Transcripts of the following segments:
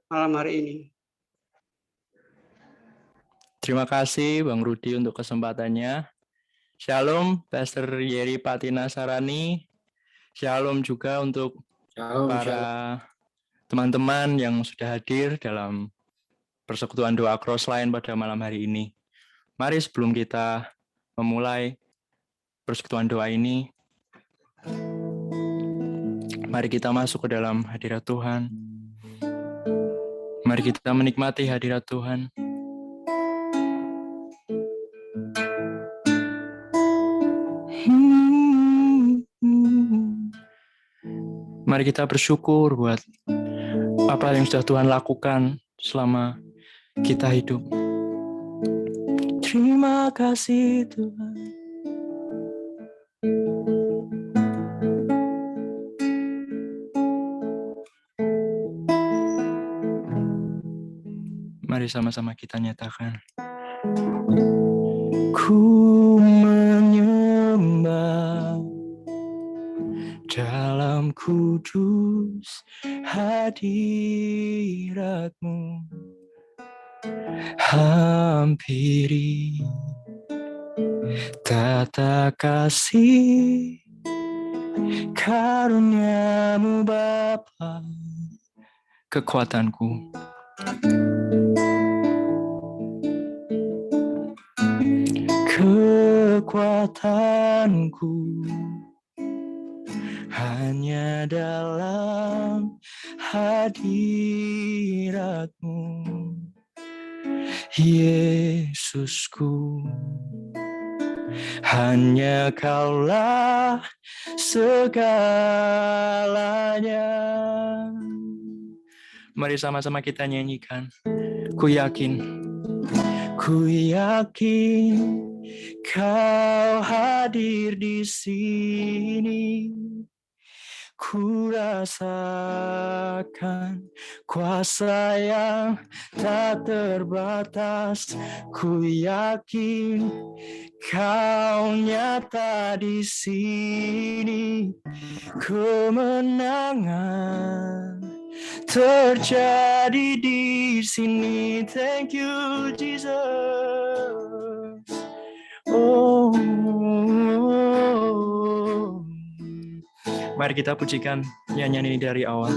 malam hari ini. Terima kasih Bang Rudi untuk kesempatannya. Shalom Pastor Yeri Patina Sarani. Shalom juga untuk Shalom, para shalom. teman-teman yang sudah hadir dalam persekutuan doa Crossline pada malam hari ini. Mari sebelum kita memulai persekutuan doa ini, mari kita masuk ke dalam hadirat Tuhan. Mari kita menikmati hadirat Tuhan. Mari kita bersyukur buat apa yang sudah Tuhan lakukan selama kita hidup. Terima kasih Tuhan. Mari sama-sama kita nyatakan. Ku menyembah dalam kudus hadirat-Mu, hampiri tata kasih karunia-Mu Bapa, kekuatanku. Kekuatanku hanya dalam hadirat-Mu, Yesusku. Hanya Kaulah segalanya. Mari sama-sama kita nyanyikan. Ku yakin Kau hadir di sini. Ku rasakan kuasa yang tak terbatas. Ku yakin Kau nyata di sini. Kemenangan terjadi di sini. Thank you, Jesus. Oh. Mari kita pujikan nyanyian ini dari awal.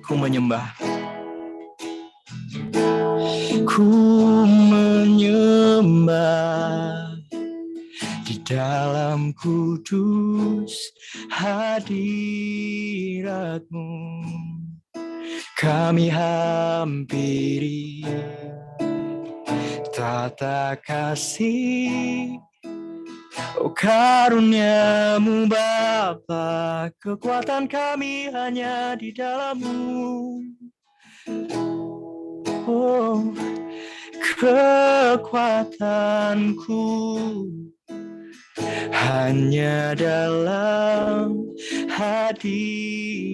Ku menyembah. Ku menyembah di dalam kudus hadirat-Mu. Kami hampiri tata kasih, oh karunia-Mu Bapa, kekuatan kami hanya di dalam-Mu. Oh, kekuatanku hanya dalam hadirat-Mu.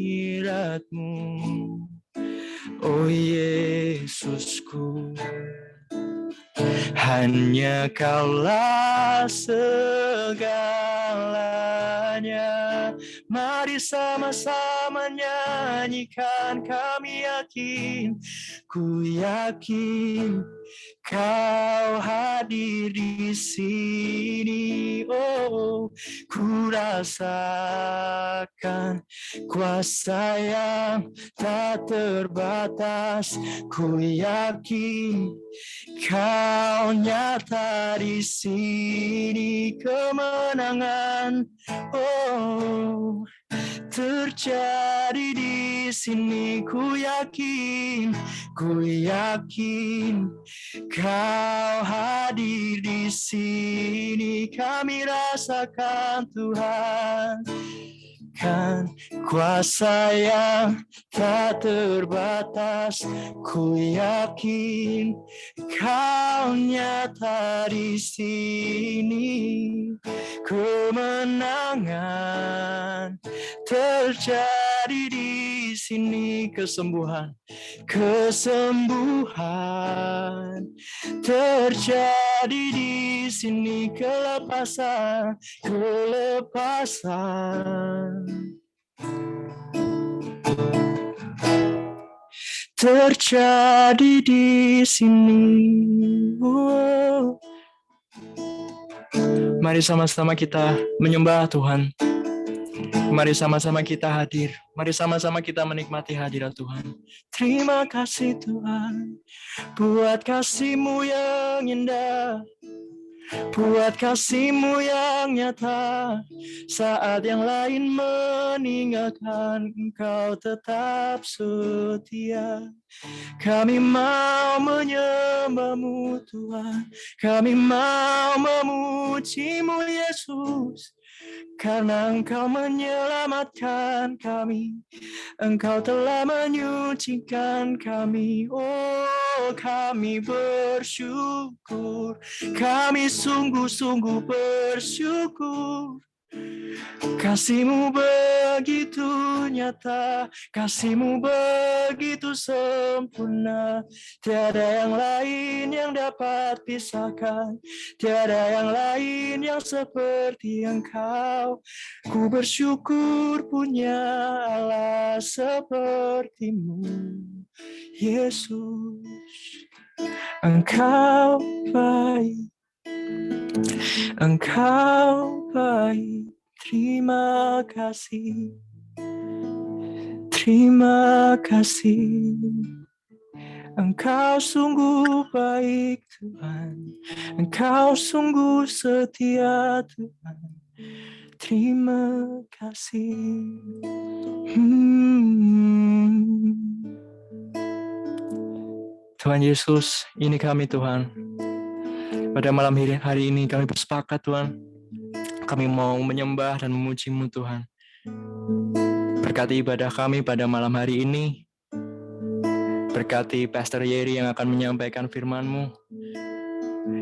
Oh Yesusku, hanya Kaulah segalanya. Mari sama-sama nyanyikan. Kami yakin, ku yakin Kau hadir di sini. Oh, ku rasakan kuasa yang tak terbatas. Ku yakin Kau nyata di sini. Kemenangan, oh, terjadi di sini. Ku yakin Kau hadir di sini. Kami rasakan Tuhan, kan kuasa yang tak terbatas. Ku yakin Kau nyata di sini. Kemenangan terjadi di sini. Kesembuhan terjadi di sini. Kelepasan terjadi di sini. Wow. Mari sama-sama kita menyembah Tuhan. Mari sama-sama kita hadir. Mari sama-sama kita menikmati hadirat Tuhan. Terima kasih Tuhan, buat kasih-Mu yang indah, buat kasih-Mu yang nyata. Saat yang lain meninggalkan, Engkau tetap setia. Kami mau menyembah-Mu Tuhan, kami mau memuji-Mu Yesus, karena Engkau menyelamatkan kami, Engkau telah menyucikan kami. Oh, kami bersyukur, kami sungguh-sungguh bersyukur. Kasih-Mu begitu nyata, kasih-Mu begitu sempurna. Tiada yang lain yang dapat pisahkan, tiada yang lain yang seperti Engkau. Ku bersyukur punya Allah seperti-Mu, Yesus. Engkau baik, Engkau baik. Terima kasih, terima kasih. Engkau sungguh baik Tuhan, Engkau sungguh setia Tuhan. Terima kasih. Tuhan Yesus, ini kami Tuhan. Pada malam hari ini kami bersepakat Tuhan, kami mau menyembah dan memuji-Mu Tuhan. Berkati ibadah kami pada malam hari ini. Berkati Pastor Yeri yang akan menyampaikan firman-Mu.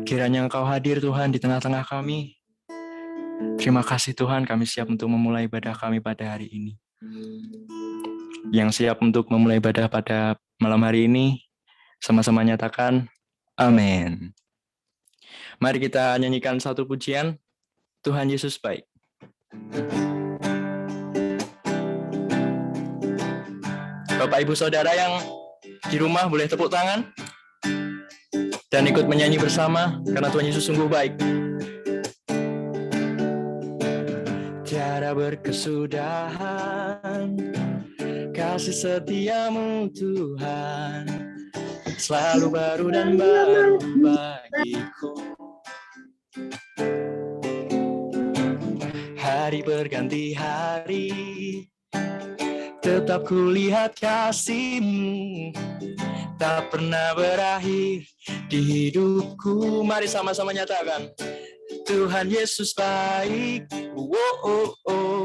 Kiranya Engkau hadir Tuhan di tengah-tengah kami. Terima kasih Tuhan, kami siap untuk memulai ibadah kami pada hari ini. Yang siap untuk memulai ibadah pada malam hari ini, sama-sama nyatakan, amin. Mari kita nyanyikan satu pujian, Tuhan Yesus baik. Bapak Ibu Saudara yang di rumah boleh tepuk tangan dan ikut menyanyi bersama karena Tuhan Yesus sungguh baik. Tiada berkesudahan kasih setia-Mu Tuhan, selalu baru dan baru bagiku. Hari berganti hari, tetap kulihat kasih-Mu, tak pernah berakhir di hidupku. Mari sama-sama nyatakan, Tuhan Yesus baik,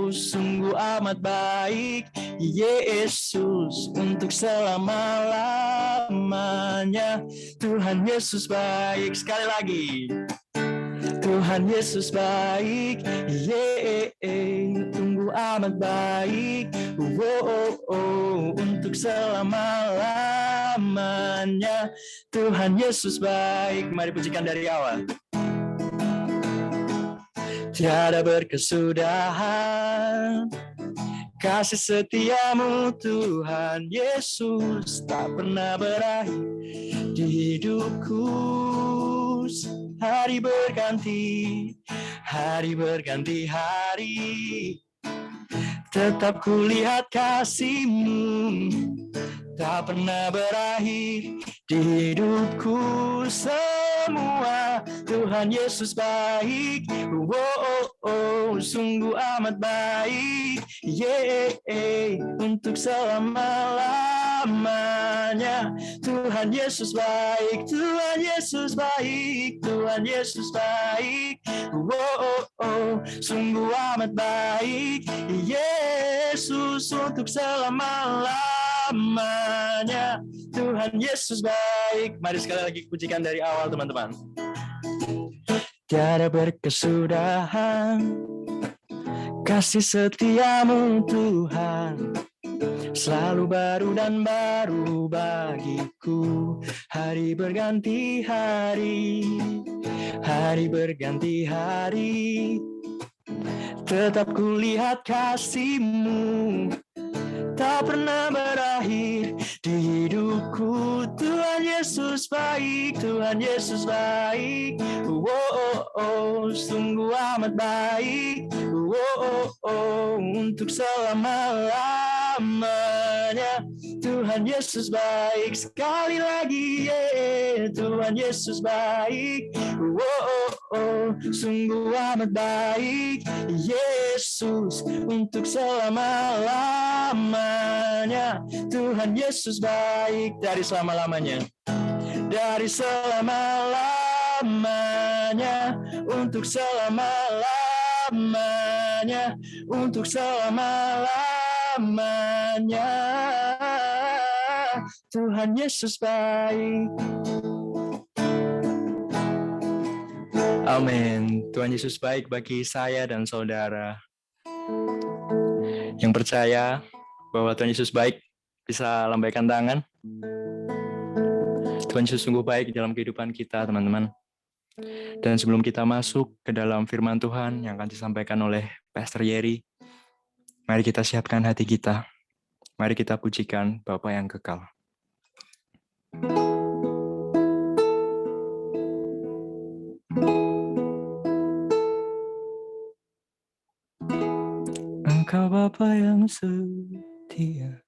sungguh amat baik, Yesus untuk selama-lamanya. Tuhan Yesus baik, sekali lagi. Tuhan Yesus baik, sungguh amat baik, untuk selama-lamanya. Tuhan Yesus baik. Mari pujikan dari awal. Tiada berkesudahan kasih setia-Mu Tuhan Yesus, tak pernah berakhir di hidupku. Hari berganti hari, tetap kulihat kasih-Mu, tak pernah berakhir di hidupku semua. Tuhan Yesus baik, sungguh amat baik, untuk selama-lamanya. Tuhan Yesus baik, Tuhan Yesus baik, Tuhan Yesus baik, sungguh amat baik, Yesus untuk selama-lamanya. Tuhan Yesus baik. Mari sekali lagi pujikan dari awal teman-teman. Tiada berkesudahan kasih setia-Mu Tuhan, selalu baru dan baru bagiku. Hari berganti hari, hari berganti hari, tetap kulihat kasih-Mu, tak pernah berakhir di hidupku. Tuhan Yesus baik, Tuhan Yesus baik. Sungguh amat baik. Untuk selama-lamanya. Tuhan Yesus baik, sekali lagi, Tuhan Yesus baik. Sungguh amat baik, Yesus, untuk selama-lamanya. Tuhan Yesus baik, dari selama-lamanya, dari selama-lamanya, untuk selama-lamanya, untuk selama-lamanya. Tuhan Yesus baik. Amin. Tuhan Yesus baik bagi saya dan saudara yang percaya bahwa Tuhan Yesus baik. Bisa lambaikan tangan. Tuhan Yesus sungguh baik dalam kehidupan kita, teman-teman. Dan sebelum kita masuk ke dalam firman Tuhan yang akan disampaikan oleh Pastor Yeri, mari kita siapkan hati kita. Mari kita pujikan Bapa yang kekal. Engkau Bapa yang setia,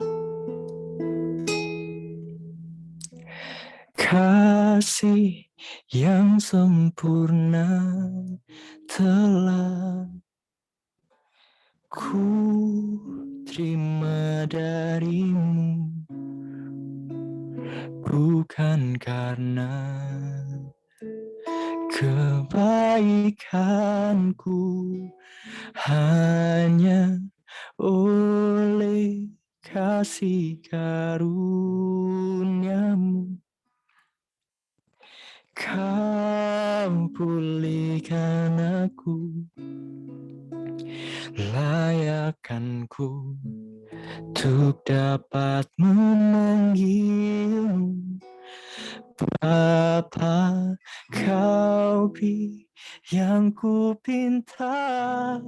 kasih yang sempurna telah ku terima darimu, bukan karena kebaikanku, hanya oleh kasih karuniamu. Kau pulihkan aku, layakkanku untuk dapat memanggilmu Bapa. Kau beri yang ku pinta,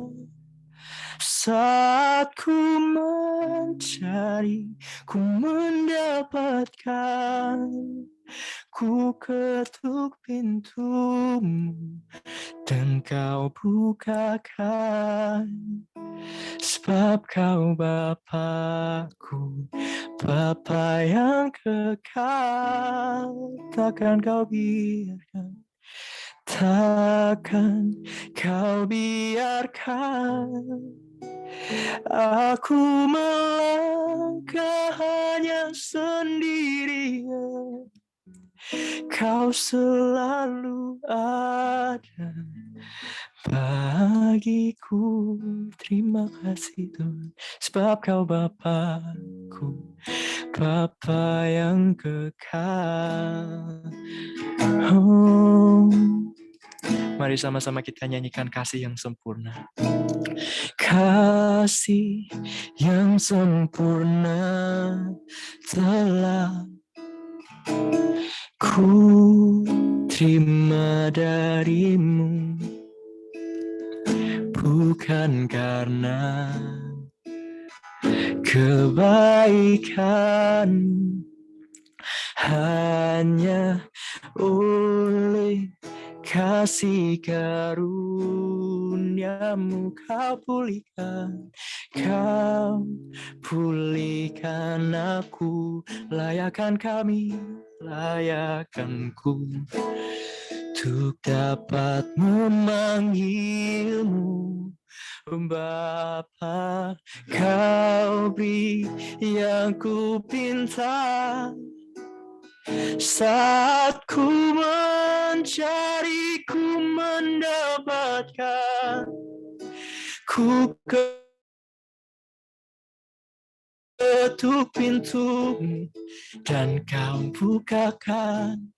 saat ku mencari, ku mendapatkan. Ku ketuk pintumu dan kau bukakan, sebab kau Bapa-Ku, Bapa yang kekal. Takkan kau biarkan, takkan kau biarkan aku melangkah hanya sendirian. Kau selalu ada bagiku. Terima kasih Tuhan, sebab kau Bapa-Ku, Bapa yang kekal. Mari sama-sama kita nyanyikan kasih yang sempurna. Kasih yang sempurna telah ku terima darimu, bukan karena kebaikan, hanya oleh kasih karuniamu. Kau pulihkan aku, layakkan kami, layakkanku untuk dapat memanggilmu Bapa. Kau beri yang ku pinta, saat ku mencari, ku mendapatkan. Ku ketuk pintumu dan kau bukakan,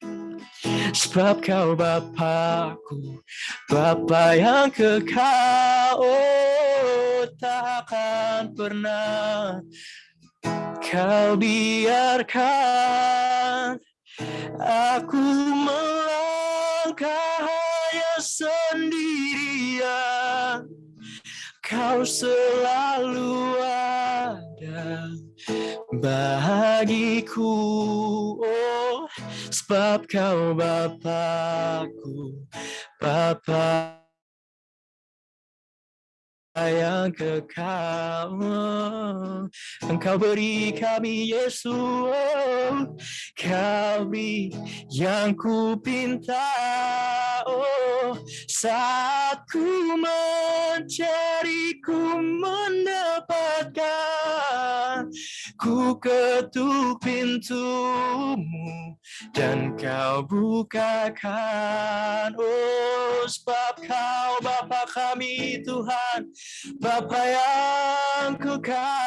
sebab kau Bapa-Ku, Bapa yang kekal. Takkan pernah kau biarkan aku melangkah hanya sendirian. Kau selalu ada bagiku, oh, sebab Kau Bapa-Ku, Bapa yang kekal. Engkau beri kami Yesus, Kau beri yang ku pinta, oh, saat ku mencari, ku mendapatkan, ku ketuk pintumu dan Kau bukakan, oh, sebab Kau Bapa kami Tuhan, Bapa yang kekal.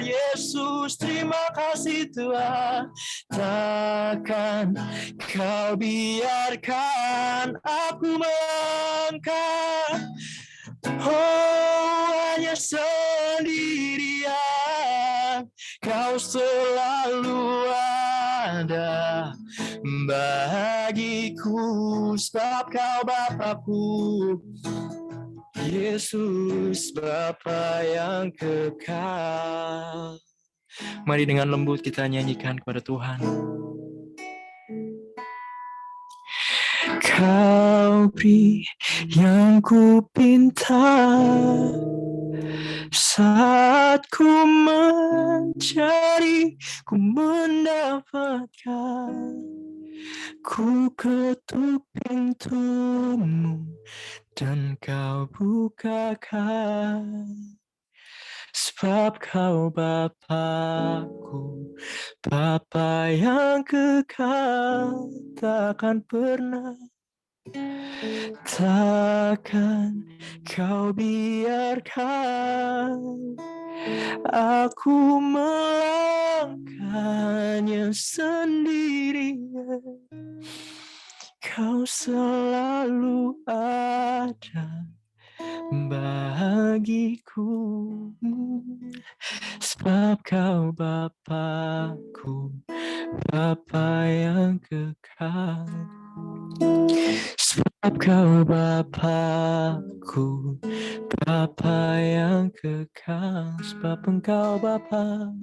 Yesus, terima kasih Tuhan. Takkan Kau biarkan aku melangkah, oh, hanya sendirian. Kau selalu ada bagiku, sebab Kau Bapa-Ku, Yesus, Bapa yang kekal. Mari dengan lembut kita nyanyikan kepada Tuhan. Kau beri yang ku pinta, saat ku mencari, ku mendapatkan, ku ketuk pintumu dan Kau bukakan, sebab Kau Bapa-Ku, Bapa yang kekal. Takkan Kau biarkan aku melangkahnya sendirian. Kau selalu ada bagiku, sebab Kau Bapa-Ku, Bapa yang kekal. Sebab Kau Bapa-Ku, Bapa yang kekal. Sebab Engkau Bapa-Ku,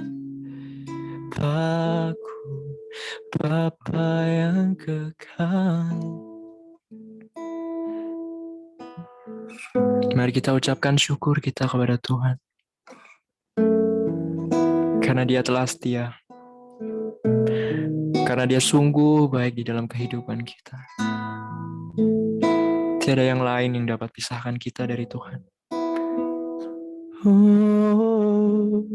Bapa yang kekal. Mari kita ucapkan syukur kita kepada Tuhan, karena Dia telah setia, karena Dia sungguh baik di dalam kehidupan kita. Tiada yang lain yang dapat pisahkan kita dari Tuhan. Oh,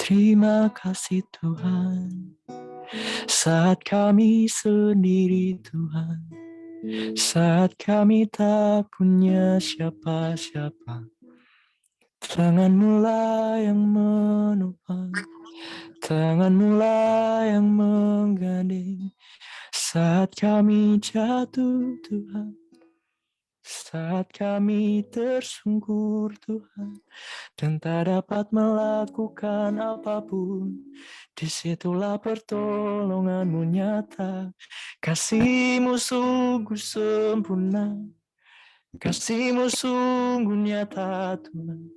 terima kasih Tuhan, saat kami sendiri Tuhan, saat kami tak punya siapa-siapa, tangan-Mu lah yang menopang, tangan-Mu lah yang menggandeng. Saat kami jatuh Tuhan, saat kami tersungkur Tuhan, dan tak dapat melakukan apapun, disitulah pertolongan-Mu nyata. Kasih-Mu sungguh sempurna, kasih-Mu sungguh nyata Tuhan.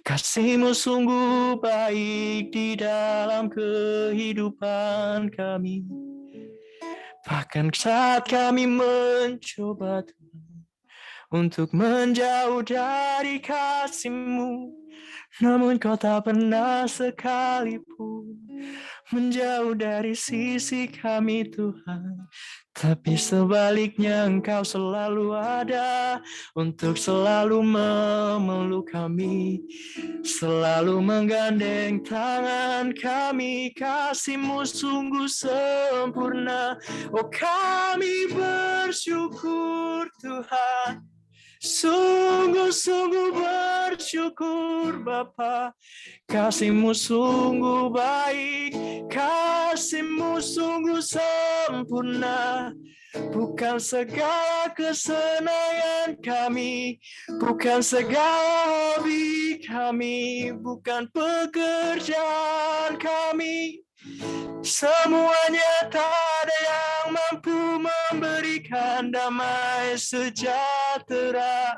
Kasih-Mu sungguh baik di dalam kehidupan kami. Bahkan saat kami mencoba Tuhan untuk menjauh dari kasih-Mu, namun Kau tak pernah sekalipun menjauh dari sisi kami Tuhan. Tapi sebaliknya Engkau selalu ada untuk selalu memeluk kami, selalu menggandeng tangan kami. Kasih-Mu sungguh sempurna, oh kami bersyukur Tuhan, sungguh-sungguh bersyukur Bapa. Kasih-Mu sungguh baik, kasih-Mu sungguh sempurna. Bukan segala kesenangan kami, bukan segala hobi kami, bukan pekerjaan kami, semuanya tak ada yang mampu memberikan damai sejahtera.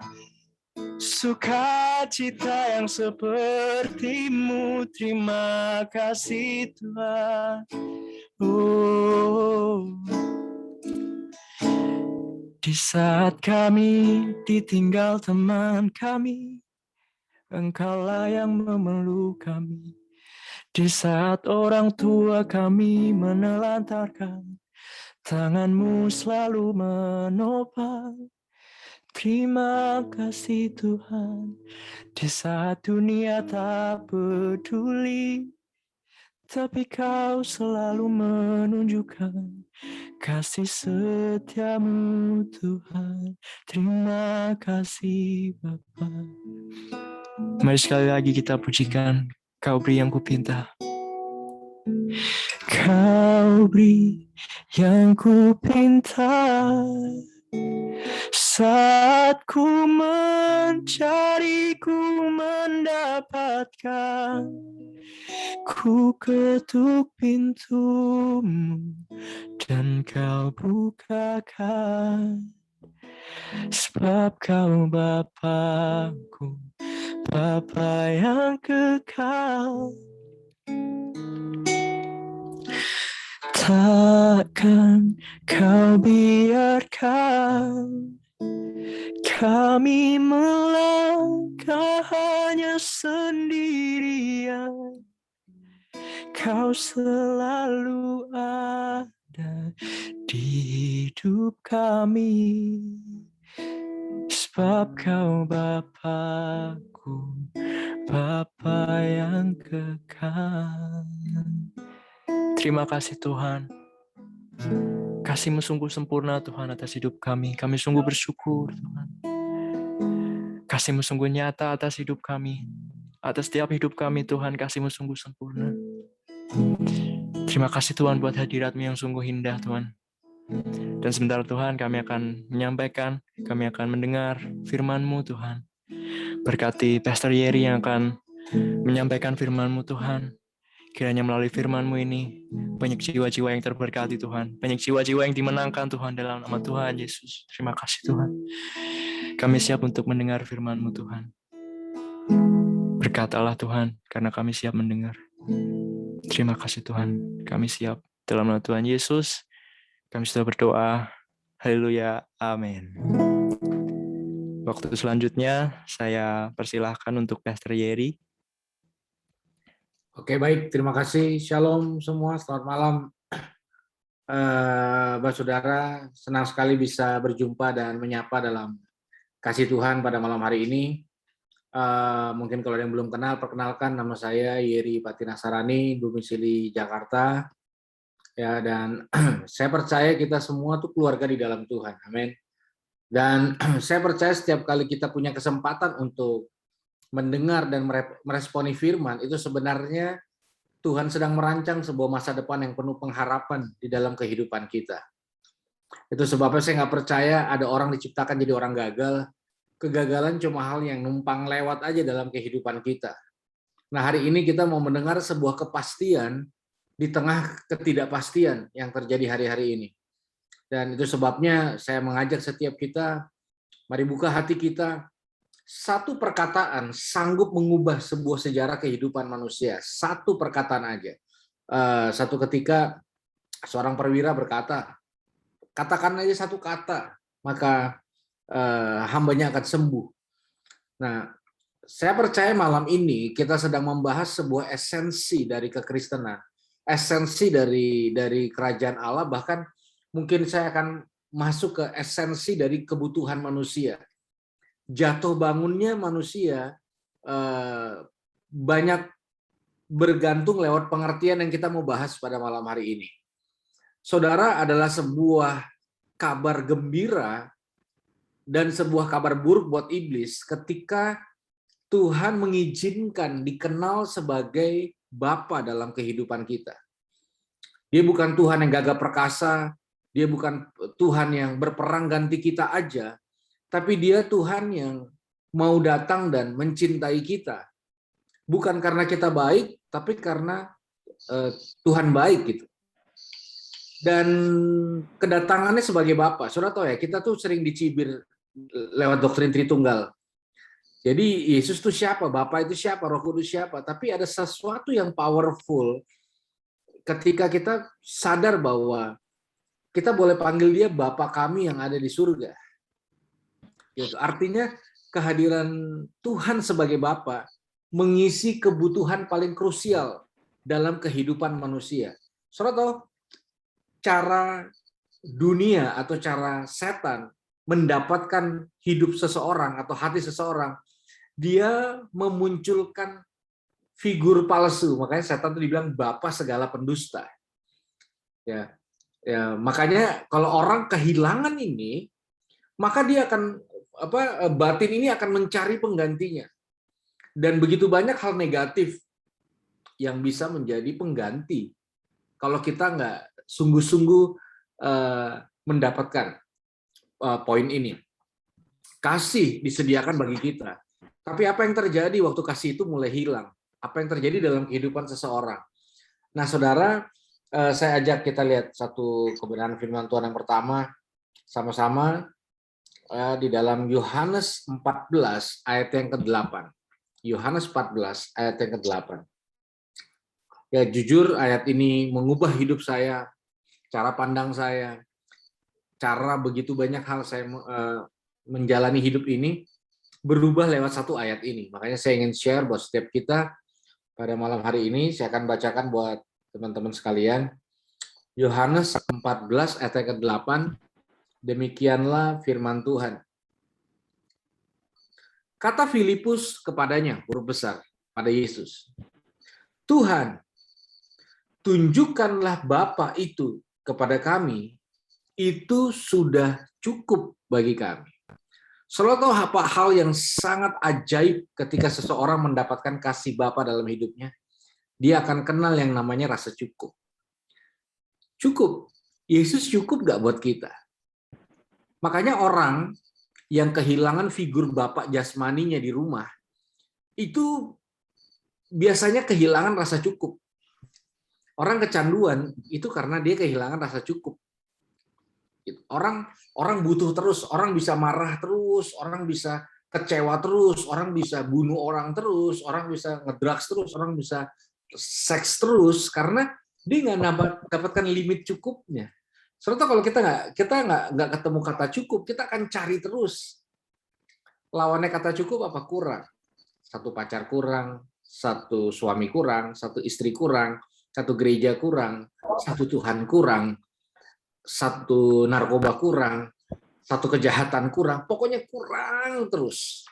sukacita yang seperti-Mu. Terima kasih Tuhan. Oh, di saat kami ditinggal teman kami, Engkaulah yang memeluk kami. Di saat orang tua kami menelantarkan, tangan-Mu selalu menopang. Terima kasih Tuhan. Di saat dunia tak peduli, tapi Kau selalu menunjukkan kasih setia-Mu Tuhan. Terima kasih Bapa. Mari sekali lagi kita pujikan Kau beri yang kupinta. Kau beri yang kupinta, saat ku mencari, ku mendapatkan. Ku ketuk pintu-Mu dan Kau bukakan. Sebab Kau Bapa-Ku, Bapa yang kekal. Takkan Kau biarkan kami melangkah hanya sendirian. Kau selalu ada di hidup kami. Sebab Kau Bapa-Ku, Bapa yang kekal. Terima kasih Tuhan. Kasih-Mu sungguh sempurna Tuhan atas hidup kami. Kami sungguh bersyukur Tuhan. Kasih-Mu sungguh nyata atas hidup kami. Atas setiap hidup kami Tuhan, kasih-Mu sungguh sempurna. Terima kasih Tuhan buat hadirat-Mu yang sungguh indah Tuhan. Dan sebentar Tuhan kami akan menyampaikan, kami akan mendengar firman-Mu Tuhan. Berkati Pastor Yeri yang akan menyampaikan firman-Mu Tuhan. Kiranya melalui firman-Mu ini, banyak jiwa-jiwa yang terberkati Tuhan. Banyak jiwa-jiwa yang dimenangkan Tuhan dalam nama Tuhan Yesus. Terima kasih Tuhan. Kami siap untuk mendengar firman-Mu Tuhan. Berkatalah Tuhan, karena kami siap mendengar. Terima kasih Tuhan. Kami siap. Dalam nama Tuhan Yesus, kami sudah berdoa. Haleluya. Amin. Waktu selanjutnya, saya persilahkan untuk Pastor Yeri. Oke, baik. Terima kasih. Shalom semua. Selamat malam. Bapak Saudara, senang sekali bisa berjumpa dan menyapa dalam kasih Tuhan pada malam hari ini. Mungkin kalau ada yang belum kenal, perkenalkan nama saya Yeri Patinasarani, domisili Jakarta. Ya, dan saya percaya kita semua tuh keluarga di dalam Tuhan. Amin. Dan saya percaya setiap kali kita punya kesempatan untuk mendengar dan meresponi firman, itu sebenarnya Tuhan sedang merancang sebuah masa depan yang penuh pengharapan di dalam kehidupan kita. Itu sebabnya saya nggak percaya ada orang diciptakan jadi orang gagal. Kegagalan cuma hal yang numpang lewat aja dalam kehidupan kita. Nah, hari ini kita mau mendengar sebuah kepastian di tengah ketidakpastian yang terjadi hari-hari ini. Dan itu sebabnya saya mengajak setiap kita, mari buka hati kita. Satu perkataan sanggup mengubah sebuah sejarah kehidupan manusia. Satu perkataan aja. Satu ketika seorang perwira berkata, katakan aja satu kata, maka hambanya akan sembuh. Nah, saya percaya malam ini kita sedang membahas sebuah esensi dari kekristenan, esensi dari kerajaan Allah, bahkan mungkin saya akan masuk ke esensi dari kebutuhan manusia. Jatuh bangunnya manusia banyak bergantung lewat pengertian yang kita mau bahas pada malam hari ini. Saudara, adalah sebuah kabar gembira dan sebuah kabar buruk buat iblis ketika Tuhan mengizinkan dikenal sebagai Bapa dalam kehidupan kita. Dia bukan Tuhan yang gagah perkasa, dia bukan Tuhan yang berperang ganti kita aja, tapi dia Tuhan yang mau datang dan mencintai kita. Bukan karena kita baik, tapi karena Tuhan baik gitu. Dan kedatangannya sebagai Bapa. Saudara tahu ya, kita tuh sering dicibir lewat doktrin Tritunggal. Jadi Yesus itu siapa, Bapa itu siapa, Roh Kudus siapa, tapi ada sesuatu yang powerful ketika kita sadar bahwa kita boleh panggil dia Bapa kami yang ada di surga. Gitu. Artinya kehadiran Tuhan sebagai Bapa mengisi kebutuhan paling krusial dalam kehidupan manusia. Saudara tahu cara dunia atau cara setan mendapatkan hidup seseorang atau hati seseorang, dia memunculkan figur palsu. Makanya setan itu dibilang bapa segala pendusta. Ya, ya, makanya kalau orang kehilangan ini, maka dia akan batin ini akan mencari penggantinya. Dan begitu banyak hal negatif yang bisa menjadi pengganti kalau kita nggak sungguh-sungguh mendapatkan poin ini. Kasih disediakan bagi kita. Tapi apa yang terjadi waktu kasih itu mulai hilang? Apa yang terjadi dalam kehidupan seseorang? Nah, saudara, saya ajak kita lihat satu kebenaran firman Tuhan yang pertama, sama-sama di dalam Yohanes 14 ayat yang ke-8. Yohanes 14 ayat yang ke-8. Ya, jujur ayat ini mengubah hidup saya, cara pandang saya, cara begitu banyak hal saya menjalani hidup ini berubah lewat satu ayat ini. Makanya saya ingin share buat setiap kita pada malam hari ini. Saya akan bacakan buat teman-teman sekalian. Yohanes 14 ayat ke-8. Demikianlah firman Tuhan. Kata Filipus kepadanya, huruf besar, pada Yesus. Tuhan, tunjukkanlah Bapa itu kepada kami, itu sudah cukup bagi kami. Selalu tahu apa hal yang sangat ajaib ketika seseorang mendapatkan kasih Bapa dalam hidupnya? Dia akan kenal yang namanya rasa cukup. Cukup. Yesus cukup gak buat kita? Makanya orang yang kehilangan figur Bapa jasmaninya di rumah, itu biasanya kehilangan rasa cukup. Orang kecanduan itu karena dia kehilangan rasa cukup. Orang butuh terus, orang bisa marah terus, orang bisa kecewa terus, orang bisa bunuh orang terus, orang bisa ngedrugs terus, orang bisa seks terus karena dia nggak dapatkan limit cukupnya. Serta kalau kita nggak ketemu kata cukup, kita akan cari terus. Lawannya kata cukup apa? Kurang. Satu pacar kurang, satu suami kurang, satu istri kurang, satu gereja kurang, satu Tuhan kurang, satu narkoba kurang, satu kejahatan kurang, pokoknya kurang terus.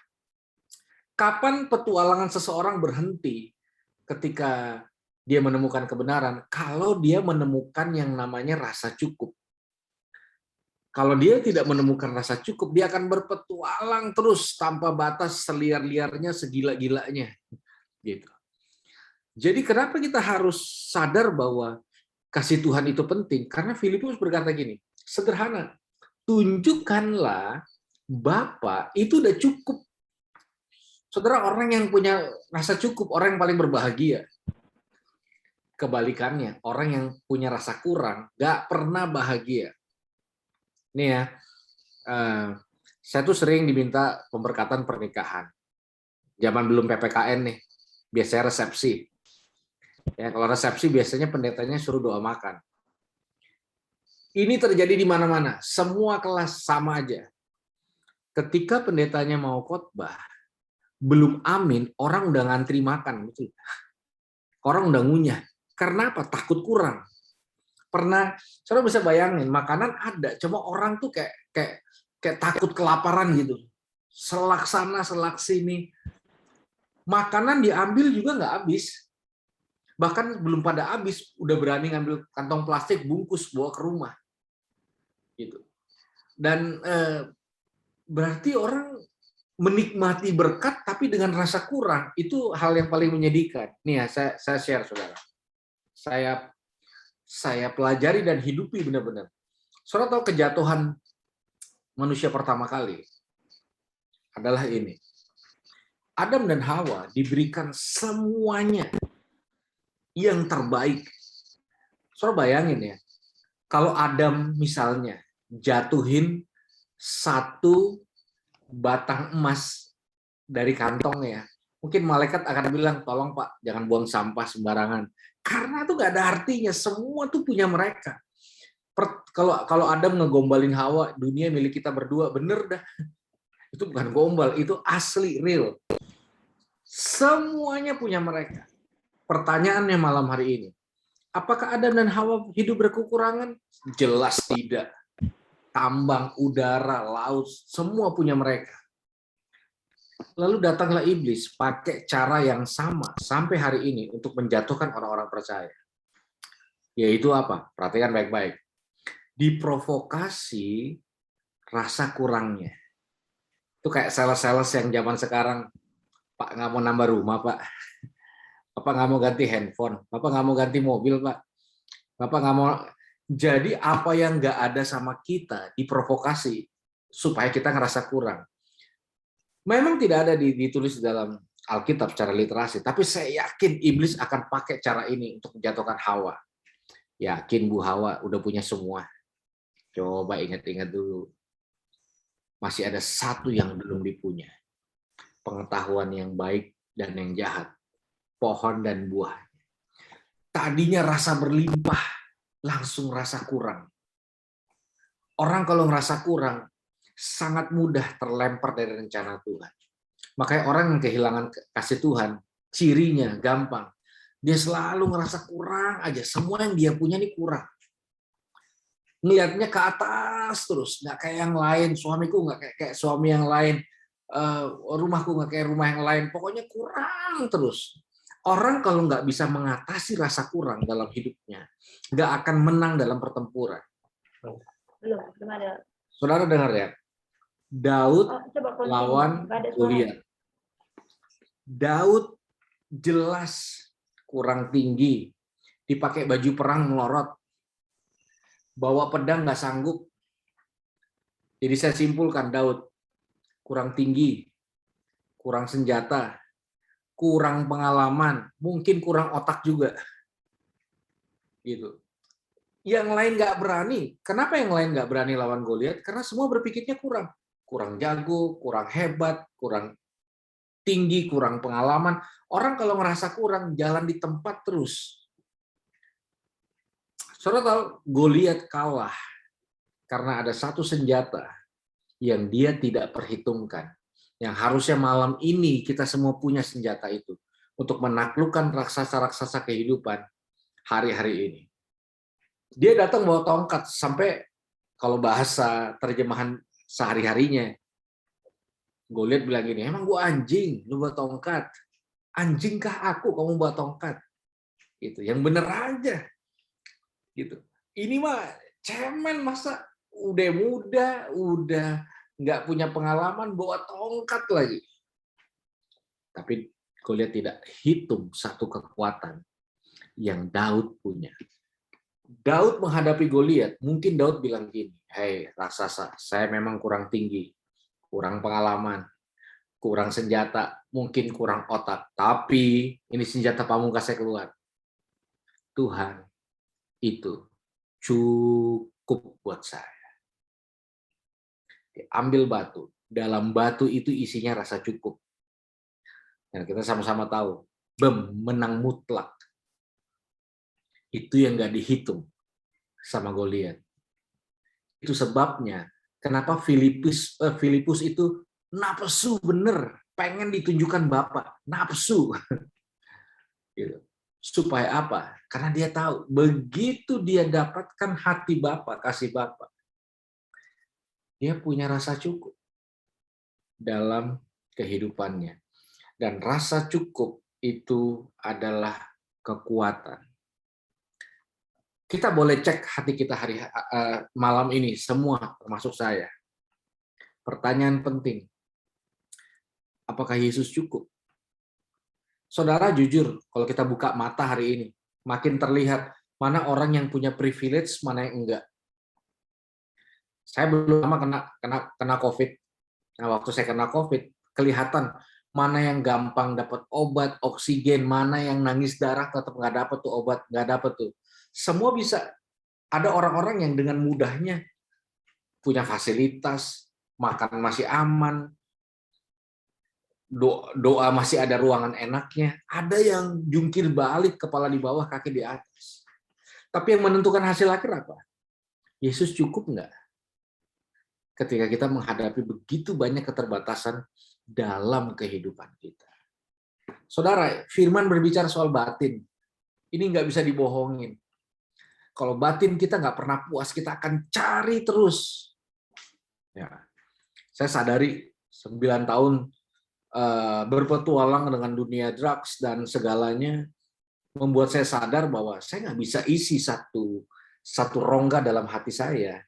Kapan petualangan seseorang berhenti ketika dia menemukan kebenaran? Kalau dia menemukan yang namanya rasa cukup. Kalau dia tidak menemukan rasa cukup, dia akan berpetualang terus tanpa batas, seliar-liarnya, segila-gilanya. Gitu. Jadi kenapa kita harus sadar bahwa kasih Tuhan itu penting? Karena Filipus berkata gini, sederhana, tunjukkanlah Bapa itu udah cukup. Saudara, orang yang punya rasa cukup, orang yang paling berbahagia. Kebalikannya, orang yang punya rasa kurang, gak pernah bahagia. Nih ya, saya tuh sering diminta pemberkatan pernikahan. Zaman belum PPKN nih, biasanya resepsi. Ya, kalau resepsi biasanya pendetanya suruh doa makan. Ini terjadi di mana-mana, semua kelas sama aja. Ketika pendetanya mau khotbah, belum amin, orang udah ngantri makan, betul. Orang udah ngunyah. Karena apa? Takut kurang. Pernah, saudara bisa bayangin, makanan ada, cuma orang tuh kayak takut kelaparan gitu. Selak sana, selak sini. Makanan diambil juga nggak habis. Bahkan belum pada habis, udah berani ngambil kantong plastik, bungkus, bawa ke rumah. Gitu. Dan berarti orang menikmati berkat, tapi dengan rasa kurang. Itu hal yang paling menyedihkan. Nih ya, saya share, saudara. Saya pelajari dan hidupi benar-benar. Saudara tahu kejatuhan manusia pertama kali adalah ini. Adam dan Hawa diberikan semuanya yang terbaik. Saudara bayangin ya, kalau Adam misalnya jatuhin satu batang emas dari kantongnya, mungkin malaikat akan bilang, tolong Pak, jangan buang sampah sembarangan. Karena itu nggak ada artinya, semua tuh punya mereka. Kalau Adam ngegombalin Hawa, dunia milik kita berdua, bener dah. Itu bukan gombal, itu asli, real. Semuanya punya mereka. Pertanyaannya malam hari ini, apakah Adam dan Hawa hidup berkekurangan? Jelas tidak. Tambang, udara, laut, semua punya mereka. Lalu datanglah iblis pakai cara yang sama sampai hari ini untuk menjatuhkan orang-orang percaya. Yaitu apa? Perhatikan baik-baik. Diprovokasi rasa kurangnya. Itu kayak sales-sales yang zaman sekarang, Pak nggak mau nambah rumah, Pak. Bapak nggak mau ganti handphone. Bapak nggak mau ganti mobil, Pak. Bapak nggak mau. Jadi apa yang nggak ada sama kita diprovokasi supaya kita ngerasa kurang. Memang tidak ada ditulis dalam Alkitab secara literasi, tapi saya yakin iblis akan pakai cara ini untuk menjatuhkan Hawa. Yakin Bu Hawa udah punya semua. Coba ingat-ingat dulu. Masih ada satu yang belum dipunya. Pengetahuan yang baik dan yang jahat. Pohon dan buah. Tadinya rasa berlimpah, langsung rasa kurang. Orang kalau ngerasa kurang, sangat mudah terlempar dari rencana Tuhan. Makanya orang yang kehilangan kasih Tuhan, cirinya gampang. Dia selalu ngerasa kurang aja. Semua yang dia punya ini kurang. Ngelihatnya ke atas terus, nggak kayak yang lain. Suamiku nggak kayak suami yang lain. Rumahku nggak kayak rumah yang lain. Pokoknya kurang terus. Orang kalau nggak bisa mengatasi rasa kurang dalam hidupnya, nggak akan menang dalam pertempuran. Belum ada. Saudara dengar ya? Daud lawan Goliat. Daud jelas kurang tinggi, dipakai baju perang melorot, bawa pedang nggak sanggup. Jadi saya simpulkan Daud kurang tinggi, kurang senjata, kurang pengalaman, mungkin kurang otak juga. Gitu. Yang lain nggak berani. Kenapa yang lain nggak berani lawan Goliat? Karena semua berpikirnya kurang. Kurang jago, kurang hebat, kurang tinggi, kurang pengalaman. Orang kalau ngerasa kurang, jalan di tempat terus. Saudara tahu, Goliat kalah karena ada satu senjata yang dia tidak perhitungkan. Yang harusnya malam ini kita semua punya senjata itu untuk menaklukkan raksasa-raksasa kehidupan hari-hari ini. Dia datang bawa tongkat sampai kalau bahasa terjemahan sehari-harinya, Goliat bilang gini, emang gua anjing, lu bawa tongkat? Anjingkah aku kamu bawa tongkat? Gitu, yang bener aja. Gitu. Ini mah cemen, masa udah muda, udah nggak punya pengalaman bawa tongkat lagi. Tapi Goliat tidak hitung satu kekuatan yang Daud punya. Daud menghadapi Goliat, mungkin Daud bilang gini, hei raksasa, saya memang kurang tinggi, kurang pengalaman, kurang senjata, mungkin kurang otak, tapi ini senjata pamungkas saya keluar. Tuhan itu cukup buat saya. Ambil batu, dalam batu itu isinya rasa cukup. Dan kita sama-sama tahu, menang mutlak. Itu yang nggak dihitung sama Goliat. Itu sebabnya kenapa Filipus itu nafsu bener, pengen ditunjukkan Bapak, nafsu. Gitu. Supaya apa? Karena dia tahu, begitu dia dapatkan hati Bapak, kasih Bapak, dia punya rasa cukup dalam kehidupannya. Dan rasa cukup itu adalah kekuatan. Kita boleh cek hati kita malam ini, semua termasuk saya. Pertanyaan penting, apakah Yesus cukup? Saudara jujur, kalau kita buka mata hari ini, makin terlihat mana orang yang punya privilege, mana yang enggak. Saya belum lama kena COVID. Nah, waktu saya kena COVID, kelihatan mana yang gampang dapat obat, oksigen, mana yang nangis darah tetap nggak dapat tuh obat, nggak dapat tuh. Semua bisa. Ada orang-orang yang dengan mudahnya punya fasilitas, makan masih aman, doa masih ada ruangan enaknya, ada yang jungkir balik, kepala di bawah, kaki di atas. Tapi yang menentukan hasil akhir apa? Yesus cukup nggak? Ketika kita menghadapi begitu banyak keterbatasan dalam kehidupan kita. Saudara, firman berbicara soal batin. Ini nggak bisa dibohongin. Kalau batin kita nggak pernah puas, kita akan cari terus. Ya, saya sadari 9 tahun berpetualang dengan dunia drugs dan segalanya membuat saya sadar bahwa saya nggak bisa isi satu rongga dalam hati saya.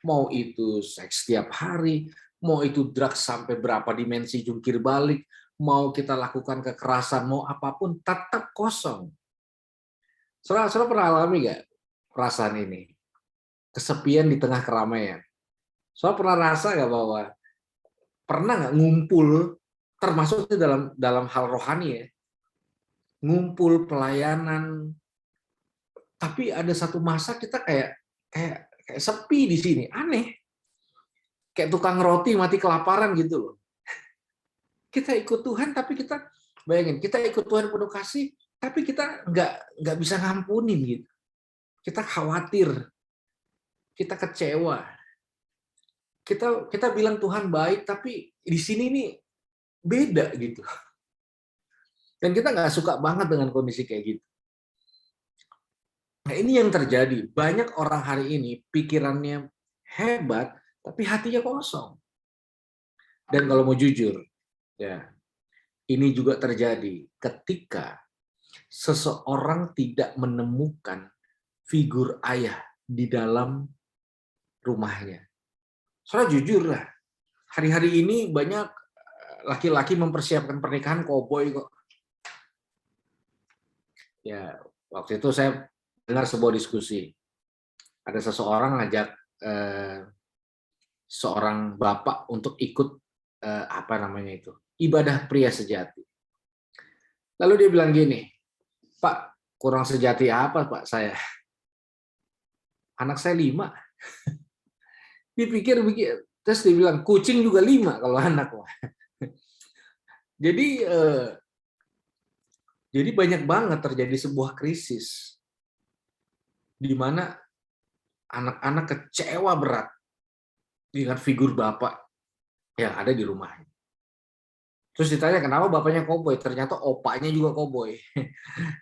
Mau itu seks setiap hari, mau itu drugs sampai berapa dimensi jungkir balik, mau kita lakukan kekerasan, mau apapun, tetap kosong. Saudara pernah alami nggak perasaan ini? Kesepian di tengah keramaian. Saudara pernah rasa nggak bahwa pernah nggak ngumpul, termasuk itu dalam hal rohani ya, ngumpul pelayanan, tapi ada satu masa kita kayak sepi di sini, aneh, kayak tukang roti mati kelaparan gitu loh. Kita ikut Tuhan, tapi kita bayangin, kita ikut Tuhan penuh kasih, tapi kita nggak bisa ngampunin gitu. Kita khawatir, kita kecewa, kita bilang Tuhan baik, tapi di sini nih beda gitu. Dan kita nggak suka banget dengan kondisi kayak gitu. Nah, ini yang terjadi. Banyak orang hari ini pikirannya hebat, tapi hatinya kosong. Dan kalau mau jujur, ya, ini juga terjadi ketika seseorang tidak menemukan figur ayah di dalam rumahnya. Soalnya jujur lah, hari-hari ini banyak laki-laki mempersiapkan pernikahan koboi kok. Ya, waktu itu saya dengar sebuah diskusi. Ada seseorang ngajak seorang bapak untuk ikut ibadah pria sejati. Lalu dia bilang gini, Pak, kurang sejati apa Pak saya? Anak saya 5. Dipikir, terus dia bilang kucing juga 5 kalau anak. Jadi banyak banget terjadi sebuah krisis di mana anak-anak kecewa berat dengan figur bapak yang ada di rumahnya. Terus ditanya kenapa bapaknya koboi, ternyata opanya juga koboi.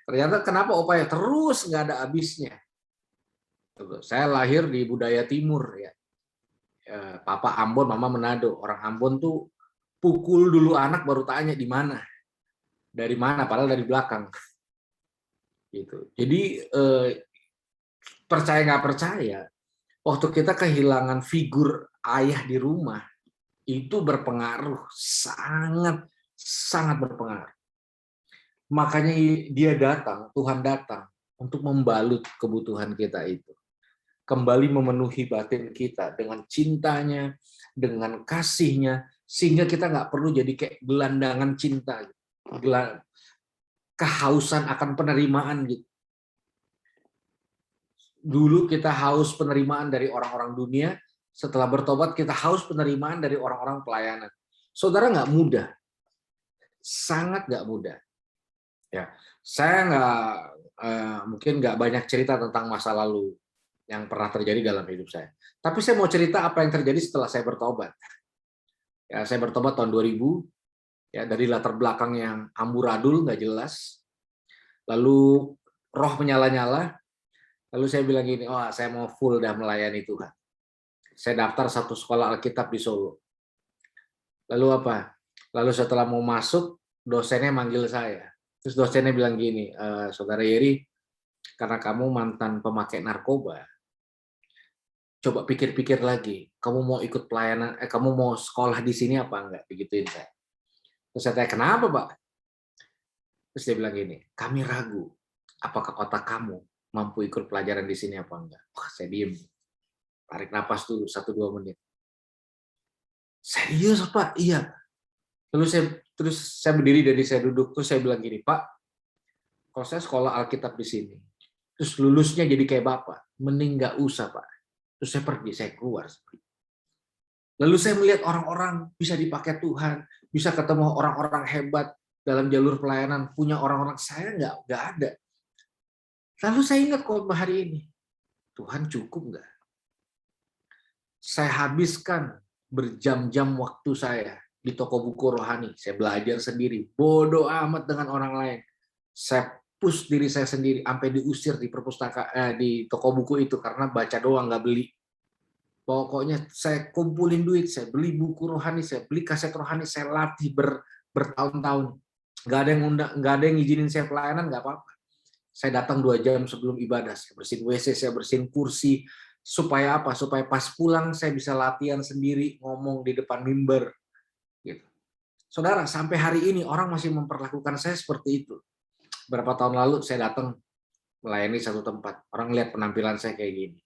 Ternyata kenapa opanya terus nggak ada habisnya. Saya lahir di budaya timur ya. Papa Ambon, mama Manado. Orang Ambon tuh pukul dulu anak baru tanya di mana. Dari mana, padahal dari belakang. Gitu. Jadi percaya nggak percaya, waktu kita kehilangan figur ayah di rumah, itu berpengaruh, sangat berpengaruh. Makanya Tuhan datang untuk membalut kebutuhan kita itu. Kembali memenuhi batin kita dengan cintanya, dengan kasihnya, sehingga kita nggak perlu jadi kayak gelandangan cinta, kehausan akan penerimaan gitu. Dulu kita haus penerimaan dari orang-orang dunia, setelah bertobat kita haus penerimaan dari orang-orang pelayanan. Saudara, nggak mudah, sangat nggak mudah. Ya, saya mungkin nggak banyak cerita tentang masa lalu yang pernah terjadi dalam hidup saya. Tapi saya mau cerita apa yang terjadi setelah saya bertobat. Ya, saya bertobat tahun 2000, ya, dari latar belakang yang amburadul, nggak jelas. Lalu roh menyala-nyala. Lalu saya bilang gini, saya mau full dah melayani Tuhan. Saya daftar satu sekolah Alkitab di Solo. Lalu apa? Lalu setelah mau masuk, dosennya manggil saya. Terus dosennya bilang gini, Saudara Yeri, karena kamu mantan pemakai narkoba, coba pikir-pikir lagi, kamu mau ikut pelayanan, kamu mau sekolah di sini apa enggak? Begituin saya. Terus saya tanya, kenapa Pak? Terus dia bilang gini, kami ragu, apakah otak kamu mampu ikut pelajaran di sini apa enggak? Wah, saya diem. Tarik napas dulu 1-2 menit. Serius Pak? Iya. Terus saya berdiri dari saya duduk, terus saya bilang gini, Pak, kalau saya sekolah Alkitab di sini, terus lulusnya jadi kayak Bapak, mending nggak usah Pak. Terus saya pergi, saya keluar. Lalu saya melihat orang-orang bisa dipakai Tuhan, bisa ketemu orang-orang hebat dalam jalur pelayanan, punya orang-orang, saya nggak ada. Lalu saya ingat khotbah hari ini, Tuhan cukup nggak? Saya habiskan berjam-jam waktu saya di toko buku rohani, saya belajar sendiri, bodoh amat dengan orang lain. Saya push diri saya sendiri sampai diusir di di toko buku itu karena baca doang nggak beli. Pokoknya saya kumpulin duit, saya beli buku rohani, saya beli kaset rohani, saya latih bertahun-tahun. Nggak ada yang undang, nggak ada yang ngizinin saya pelayanan, nggak apa-apa. Saya datang 2 jam sebelum ibadah, saya bersihin WC, saya bersihin kursi, supaya apa? Supaya pas pulang saya bisa latihan sendiri, ngomong di depan mimbar. Gitu. Saudara, sampai hari ini orang masih memperlakukan saya seperti itu. Berapa tahun lalu saya datang melayani satu tempat, orang lihat penampilan saya kayak gini.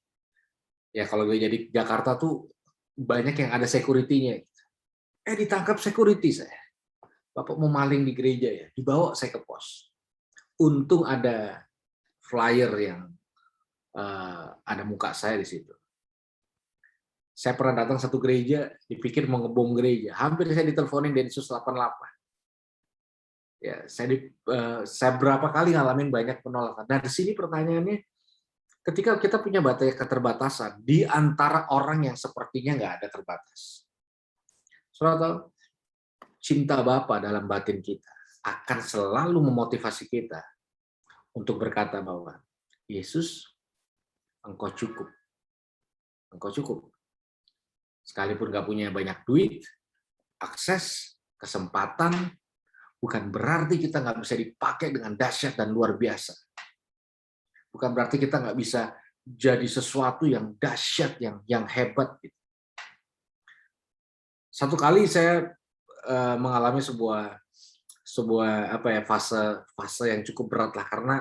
Ya kalau gue jadi Jakarta tuh banyak yang ada security-nya. Ditangkap security saya. Bapak mau maling di gereja ya, dibawa saya ke pos. Untung ada flyer yang ada muka saya di situ. Saya pernah datang satu gereja, dipikir mau ngebom gereja. Hampir saya diteleponin Densus 88. Ya, saya berapa kali ngalamin banyak penolakan. Nah, di sini pertanyaannya, ketika kita punya keterbatasan di antara orang yang sepertinya nggak ada terbatas. Saudara tahu, cinta Bapa dalam batin kita akan selalu memotivasi kita untuk berkata bahwa Yesus, Engkau cukup. Engkau cukup. Sekalipun nggak punya banyak duit, akses, kesempatan, bukan berarti kita nggak bisa dipakai dengan dahsyat dan luar biasa. Bukan berarti kita nggak bisa jadi sesuatu yang dahsyat, yang hebat. Satu kali saya mengalami sebuah fase yang cukup berat lah, karena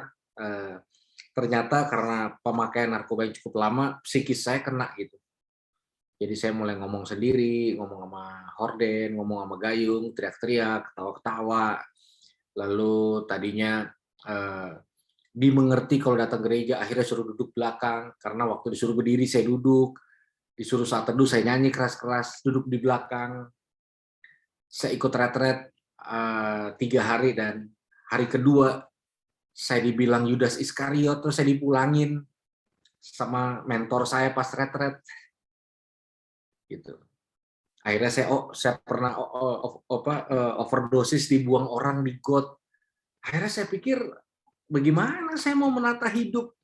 ternyata karena pemakaian narkoba yang cukup lama, psikis saya kena gitu. Jadi saya mulai ngomong sendiri, ngomong sama horden, ngomong sama gayung, teriak-teriak, ketawa-ketawa. Lalu tadinya dimengerti kalau datang gereja, akhirnya suruh duduk belakang, karena waktu disuruh berdiri saya duduk, disuruh saat teduh saya nyanyi keras-keras, duduk di belakang. Saya ikut retret 3 hari, dan hari kedua saya dibilang Yudas Iskariot, terus saya dipulangin sama mentor saya pas retret. Gitu. Akhirnya saya pernah overdosis, dibuang orang di got. Akhirnya saya pikir, bagaimana saya mau menata hidup?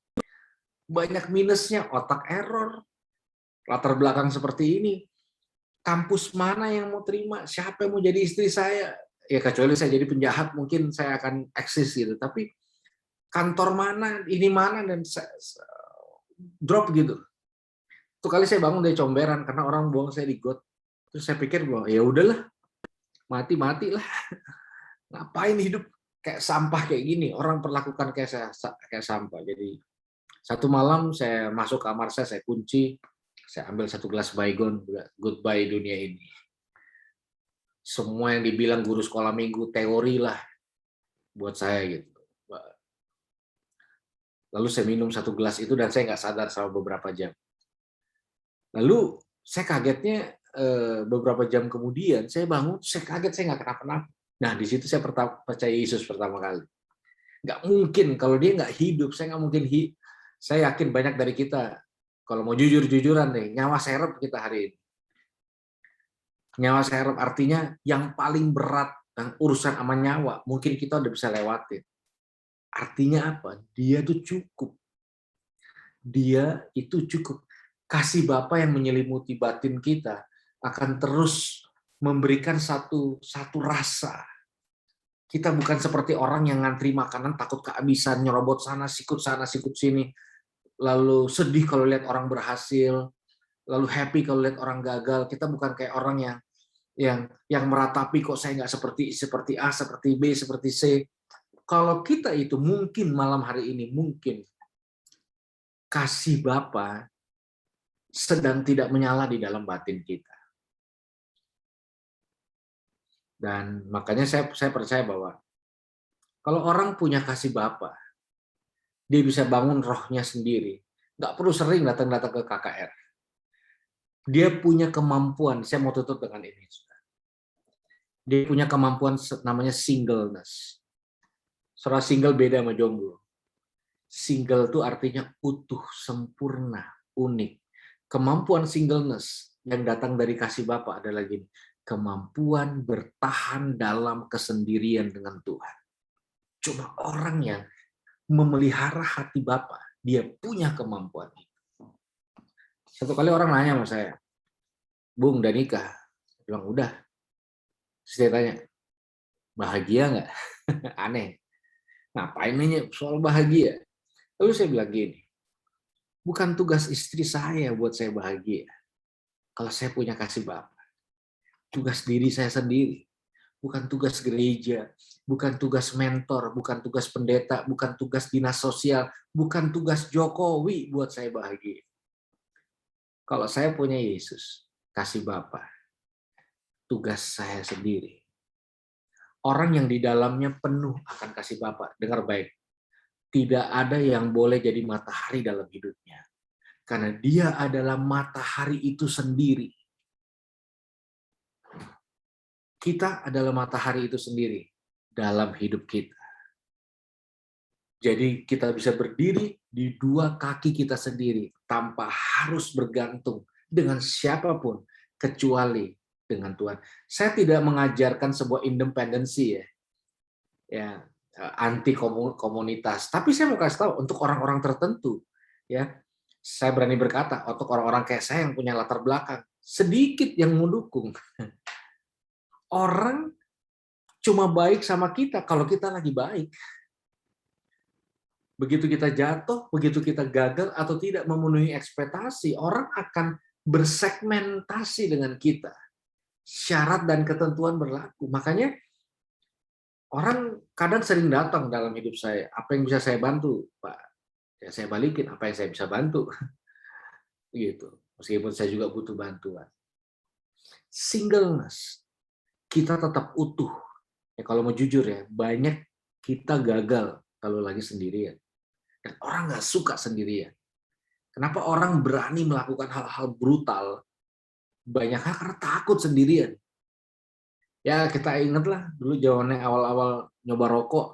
Banyak minusnya, otak error, latar belakang seperti ini. Kampus mana yang mau terima? Siapa yang mau jadi istri saya? Ya kecuali saya jadi penjahat, mungkin saya akan eksis gitu. Tapi kantor mana, ini mana, dan saya drop gitu. Itu kali saya bangun dari comberan karena orang buang saya di got. Terus saya pikir bahwa ya udahlah, mati lah. Ngapain hidup kayak sampah kayak gini? Orang perlakukan kayak sampah. Jadi satu malam saya masuk kamar saya kunci, saya ambil satu gelas baygon, goodbye dunia ini. Semua yang dibilang guru sekolah minggu teori lah buat saya gitu. Lalu saya minum satu gelas itu dan saya nggak sadar selama beberapa jam. Lalu saya kagetnya beberapa jam kemudian saya bangun, saya kaget, saya nggak kenapa-napa. Nah, di situ saya percaya Yesus pertama kali. Nggak mungkin kalau dia nggak hidup, saya nggak mungkin saya yakin banyak dari kita, kalau mau jujur-jujuran nih, nyawa serep kita hari ini. Nyawa serep artinya yang paling berat dan urusan sama nyawa, mungkin kita udah bisa lewatin. Artinya apa? Dia tuh cukup. Dia itu cukup. Kasih Bapa yang menyelimuti batin kita akan terus memberikan satu rasa. Kita bukan seperti orang yang ngantri makanan takut kehabisan, nyerobot sana, sikut sini, lalu sedih kalau lihat orang berhasil, lalu happy kalau lihat orang gagal. Kita bukan kayak orang yang meratapi, kok saya nggak seperti A, seperti B, seperti C. Kalau kita itu mungkin malam hari ini, mungkin kasih Bapa sedang tidak menyala di dalam batin kita. Dan makanya saya percaya bahwa kalau orang punya kasih Bapa, dia bisa bangun rohnya sendiri. Nggak perlu sering datang ke KKR. Dia punya kemampuan, saya mau tutup dengan ini. Dia punya kemampuan namanya singleness. Saudara, single beda sama jomblo. Single itu artinya utuh, sempurna, unik. Kemampuan singleness yang datang dari kasih Bapa adalah gini, kemampuan bertahan dalam kesendirian dengan Tuhan. Cuma orang yang memelihara hati Bapa, dia punya kemampuan itu. Satu kali orang nanya sama saya, Bung, udah nikah? Saya bilang, udah. Terus dia tanya, bahagia nggak? Aneh. Ngapain nanya soal bahagia? Lalu saya bilang gini, bukan tugas istri saya buat saya bahagia. Kalau saya punya kasih Bapa. Tugas diri saya sendiri. Bukan tugas gereja, bukan tugas mentor, bukan tugas pendeta, bukan tugas dinas sosial, bukan tugas Jokowi buat saya bahagia. Kalau saya punya Yesus, kasih Bapa, tugas saya sendiri. Orang yang di dalamnya penuh akan kasih Bapa. Dengar baik. Tidak ada yang boleh jadi matahari dalam hidupnya. Karena dia adalah matahari itu sendiri. Kita adalah matahari itu sendiri dalam hidup kita. Jadi kita bisa berdiri di dua kaki kita sendiri tanpa harus bergantung dengan siapapun kecuali dengan Tuhan. Saya tidak mengajarkan sebuah independensi ya anti komunitas. Tapi saya mau kasih tahu untuk orang-orang tertentu, ya saya berani berkata untuk orang-orang kayak saya yang punya latar belakang sedikit yang mendukung. Orang cuma baik sama kita kalau kita lagi baik. Begitu kita jatuh, begitu kita gagal atau tidak memenuhi ekspektasi, orang akan bersegmentasi dengan kita. Syarat dan ketentuan berlaku. Makanya orang kadang sering datang dalam hidup saya. Apa yang bisa saya bantu, Pak? Ya saya balikin apa yang saya bisa bantu. Gitu. Meskipun saya juga butuh bantuan. Singleness. Kita tetap utuh. Ya kalau mau jujur ya, banyak kita gagal kalau lagi sendirian. Dan orang nggak suka sendirian. Kenapa orang berani melakukan hal-hal brutal? Banyak hal karena takut sendirian. Ya kita ingatlah dulu zamannya awal-awal nyoba rokok,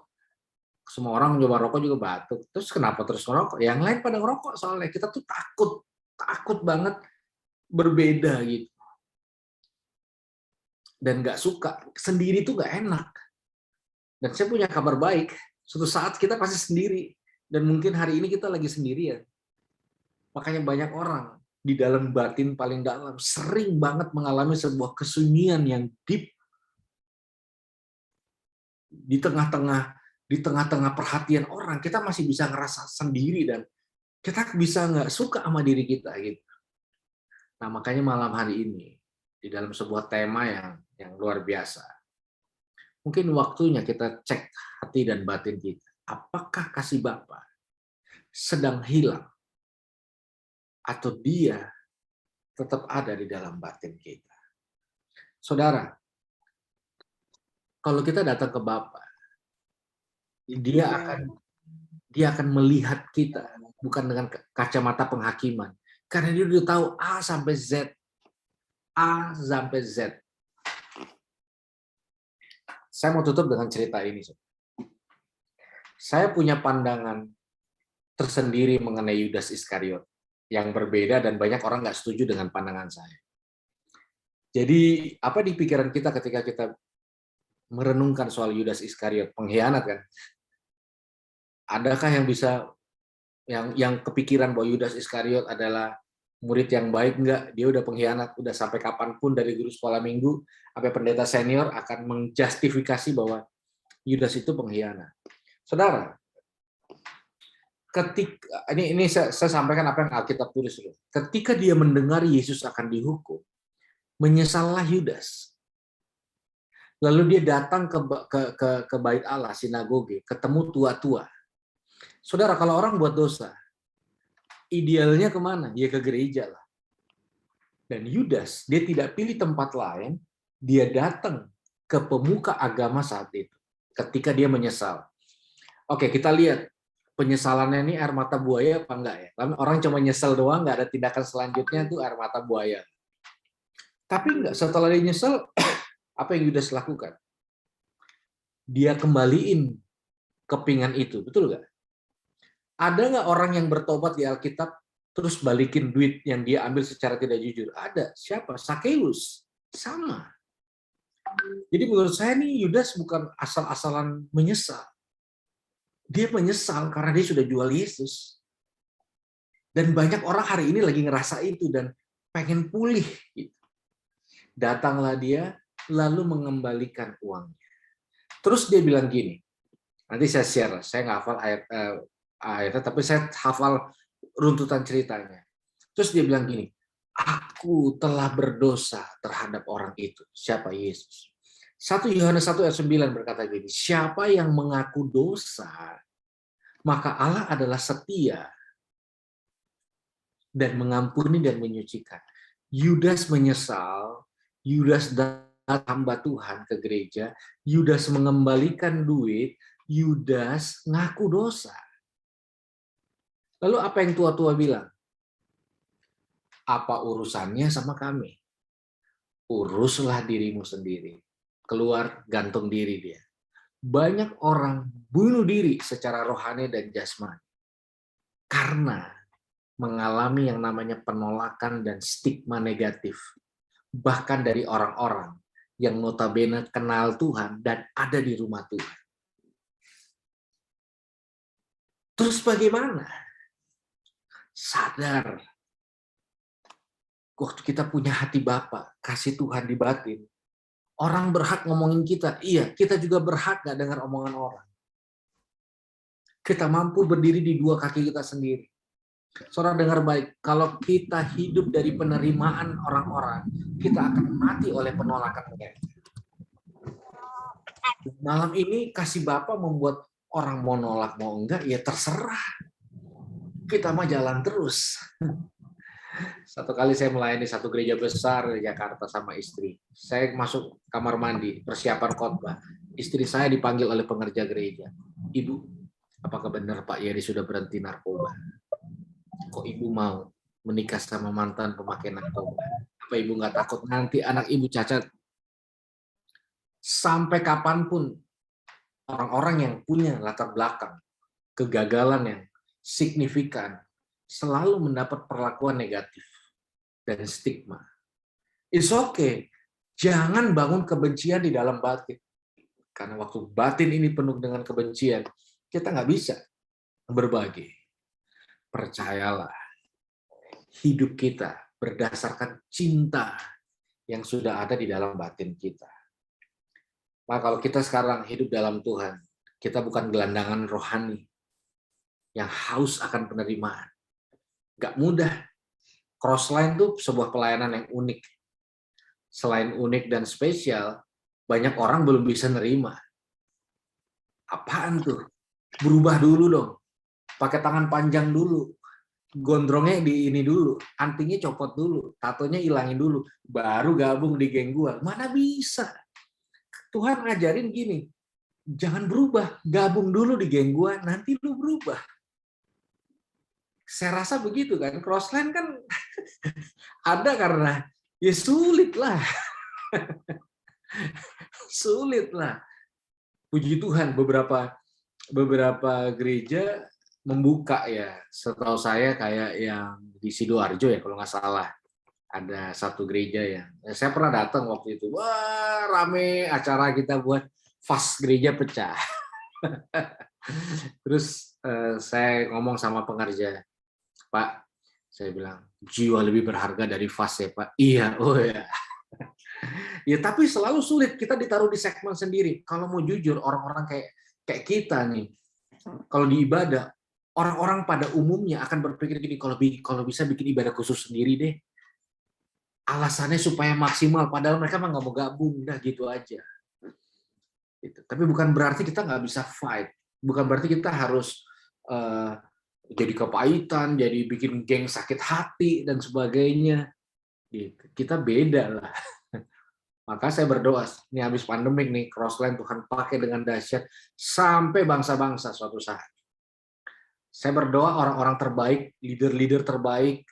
semua orang nyoba rokok juga batuk. Terus kenapa terus ngerokok? Yang lain pada ngerokok soalnya kita tuh takut banget berbeda gitu. Dan nggak suka sendiri tuh nggak enak. Dan saya punya kabar baik, suatu saat kita pasti sendiri. Dan mungkin hari ini kita lagi sendirian. Makanya banyak orang di dalam batin paling dalam sering banget mengalami sebuah kesunyian yang deep di tengah-tengah perhatian orang. Kita masih bisa ngerasa sendiri dan kita bisa nggak suka sama diri kita gitu. Nah makanya malam hari ini di dalam sebuah tema yang luar biasa. Mungkin waktunya kita cek hati dan batin kita. Apakah kasih Bapa sedang hilang atau dia tetap ada di dalam batin kita? Saudara, kalau kita datang ke Bapa, dia akan melihat kita bukan dengan kacamata penghakiman. Karena dia udah tahu A sampai Z. A sampai Z. Saya mau tutup dengan cerita ini. Saya punya pandangan tersendiri mengenai Yudas Iskariot yang berbeda dan banyak orang nggak setuju dengan pandangan saya. Jadi apa di pikiran kita ketika kita merenungkan soal Yudas Iskariot, pengkhianat kan? Adakah yang bisa yang kepikiran bahwa Yudas Iskariot adalah murid yang baik? Enggak, dia udah pengkhianat, udah sampai kapanpun dari guru sekolah minggu sampai pendeta senior akan menjustifikasi bahwa Yudas itu pengkhianat. Saudara, ketika ini saya sampaikan apa yang Alkitab tulis dulu. Ketika dia mendengar Yesus akan dihukum, menyesallah Yudas. Lalu dia datang ke bait Allah, sinagoge, ketemu tua-tua. Saudara, kalau orang buat dosa, idealnya kemana? Ya ke gereja lah. Dan Yudas, dia tidak pilih tempat lain, dia datang ke pemuka agama saat itu. Ketika dia menyesal. Oke, kita lihat penyesalannya ini air mata buaya apa enggak ya? Orang cuma nyesel doang, nggak ada tindakan selanjutnya itu air mata buaya. Tapi enggak, setelah dia nyesel, apa yang Yudas lakukan? Dia kembaliin kepingan itu, betul nggak? Ada nggak orang yang bertobat di Alkitab terus balikin duit yang dia ambil secara tidak jujur? Ada. Siapa? Sakeus. Sama. Jadi menurut saya nih Yudas bukan asal-asalan menyesal. Dia menyesal karena dia sudah jual Yesus. Dan banyak orang hari ini lagi ngerasa itu dan pengen pulih. Datanglah dia lalu mengembalikan uangnya. Terus dia bilang gini, nanti saya share, saya nggak hafal ayatnya, tapi saya hafal runtutan ceritanya. Terus dia bilang gini, aku telah berdosa terhadap orang itu. Siapa? Yesus. 1 Yohanes 1 ayat 9 berkata gini, siapa yang mengaku dosa, maka Allah adalah setia dan mengampuni dan menyucikan. Yudas menyesal, Yudas datang hamba Tuhan ke gereja, Yudas mengembalikan duit, Yudas ngaku dosa. Lalu apa yang tua-tua bilang? Apa urusannya sama kami? Uruslah dirimu sendiri. Keluar gantung diri dia. Banyak orang bunuh diri secara rohani dan jasmani karena mengalami yang namanya penolakan dan stigma negatif. Bahkan dari orang-orang yang notabene kenal Tuhan dan ada di rumah Tuhan. Terus bagaimana? Sadar. Waktu kita punya hati Bapa, kasih Tuhan di batin, orang berhak ngomongin kita. Iya, kita juga berhak gak dengar omongan orang. Kita mampu berdiri di dua kaki kita sendiri. Saudara dengar baik, kalau kita hidup dari penerimaan orang-orang, kita akan mati oleh penolakan mereka. Malam ini kasih Bapa membuat orang mau nolak mau enggak, ya terserah. Kita mah jalan terus. Satu kali saya melayani satu gereja besar di Jakarta sama istri. Saya masuk kamar mandi, persiapan khotbah. Istri saya dipanggil oleh pengerja gereja. Ibu, apakah benar Pak Yeri sudah berhenti narkoba? Kok ibu mau menikah sama mantan pemakai narkoba? Apa ibu nggak takut nanti anak ibu cacat? Sampai kapanpun orang-orang yang punya latar belakang kegagalan yang signifikan selalu mendapat perlakuan negatif dan stigma. It's okay. Jangan bangun kebencian di dalam batin. Karena waktu batin ini penuh dengan kebencian, kita nggak bisa berbagi. Percayalah, hidup kita berdasarkan cinta yang sudah ada di dalam batin kita. Maka kalau kita sekarang hidup dalam Tuhan, kita bukan gelandangan rohani yang haus akan penerimaan. Gak mudah. Crossline itu sebuah pelayanan yang unik. Selain unik dan spesial, banyak orang belum bisa nerima. Apaan tuh? Berubah dulu dong. Pakai tangan panjang dulu. Gondrongnya di ini dulu. Antingnya copot dulu. Tatonya hilangin dulu. Baru gabung di geng gua. Mana bisa? Tuhan ngajarin gini. Jangan berubah. Gabung dulu di geng gua. Nanti lu berubah. Saya rasa begitu kan, crossline kan ada karena ya sulit lah. Sulit lah. Puji Tuhan beberapa gereja membuka ya. Setahu saya kayak yang di Sidoarjo ya kalau nggak salah. Ada satu gereja yang saya pernah datang waktu itu. Wah, rame acara kita buat fast gereja pecah. Terus saya ngomong sama pengerja, Pak, saya bilang, jiwa lebih berharga dari fase, Pak. Iya, oh ya. Ya, tapi selalu sulit. Kita ditaruh di segmen sendiri. Kalau mau jujur, orang-orang kayak kita nih, kalau di ibadah, orang-orang pada umumnya akan berpikir gini, kalau bisa bikin ibadah khusus sendiri deh. Alasannya supaya maksimal, padahal mereka mah nggak mau gabung, dah gitu aja. Gitu. Tapi bukan berarti kita nggak bisa fight. Bukan berarti kita harus jadi kepahitan, jadi bikin geng sakit hati, dan sebagainya. Kita beda lah. Maka saya berdoa, ini habis pandemik nih, crossline Tuhan pakai dengan dahsyat, sampai bangsa-bangsa suatu saat. Saya berdoa orang-orang terbaik, leader-leader terbaik,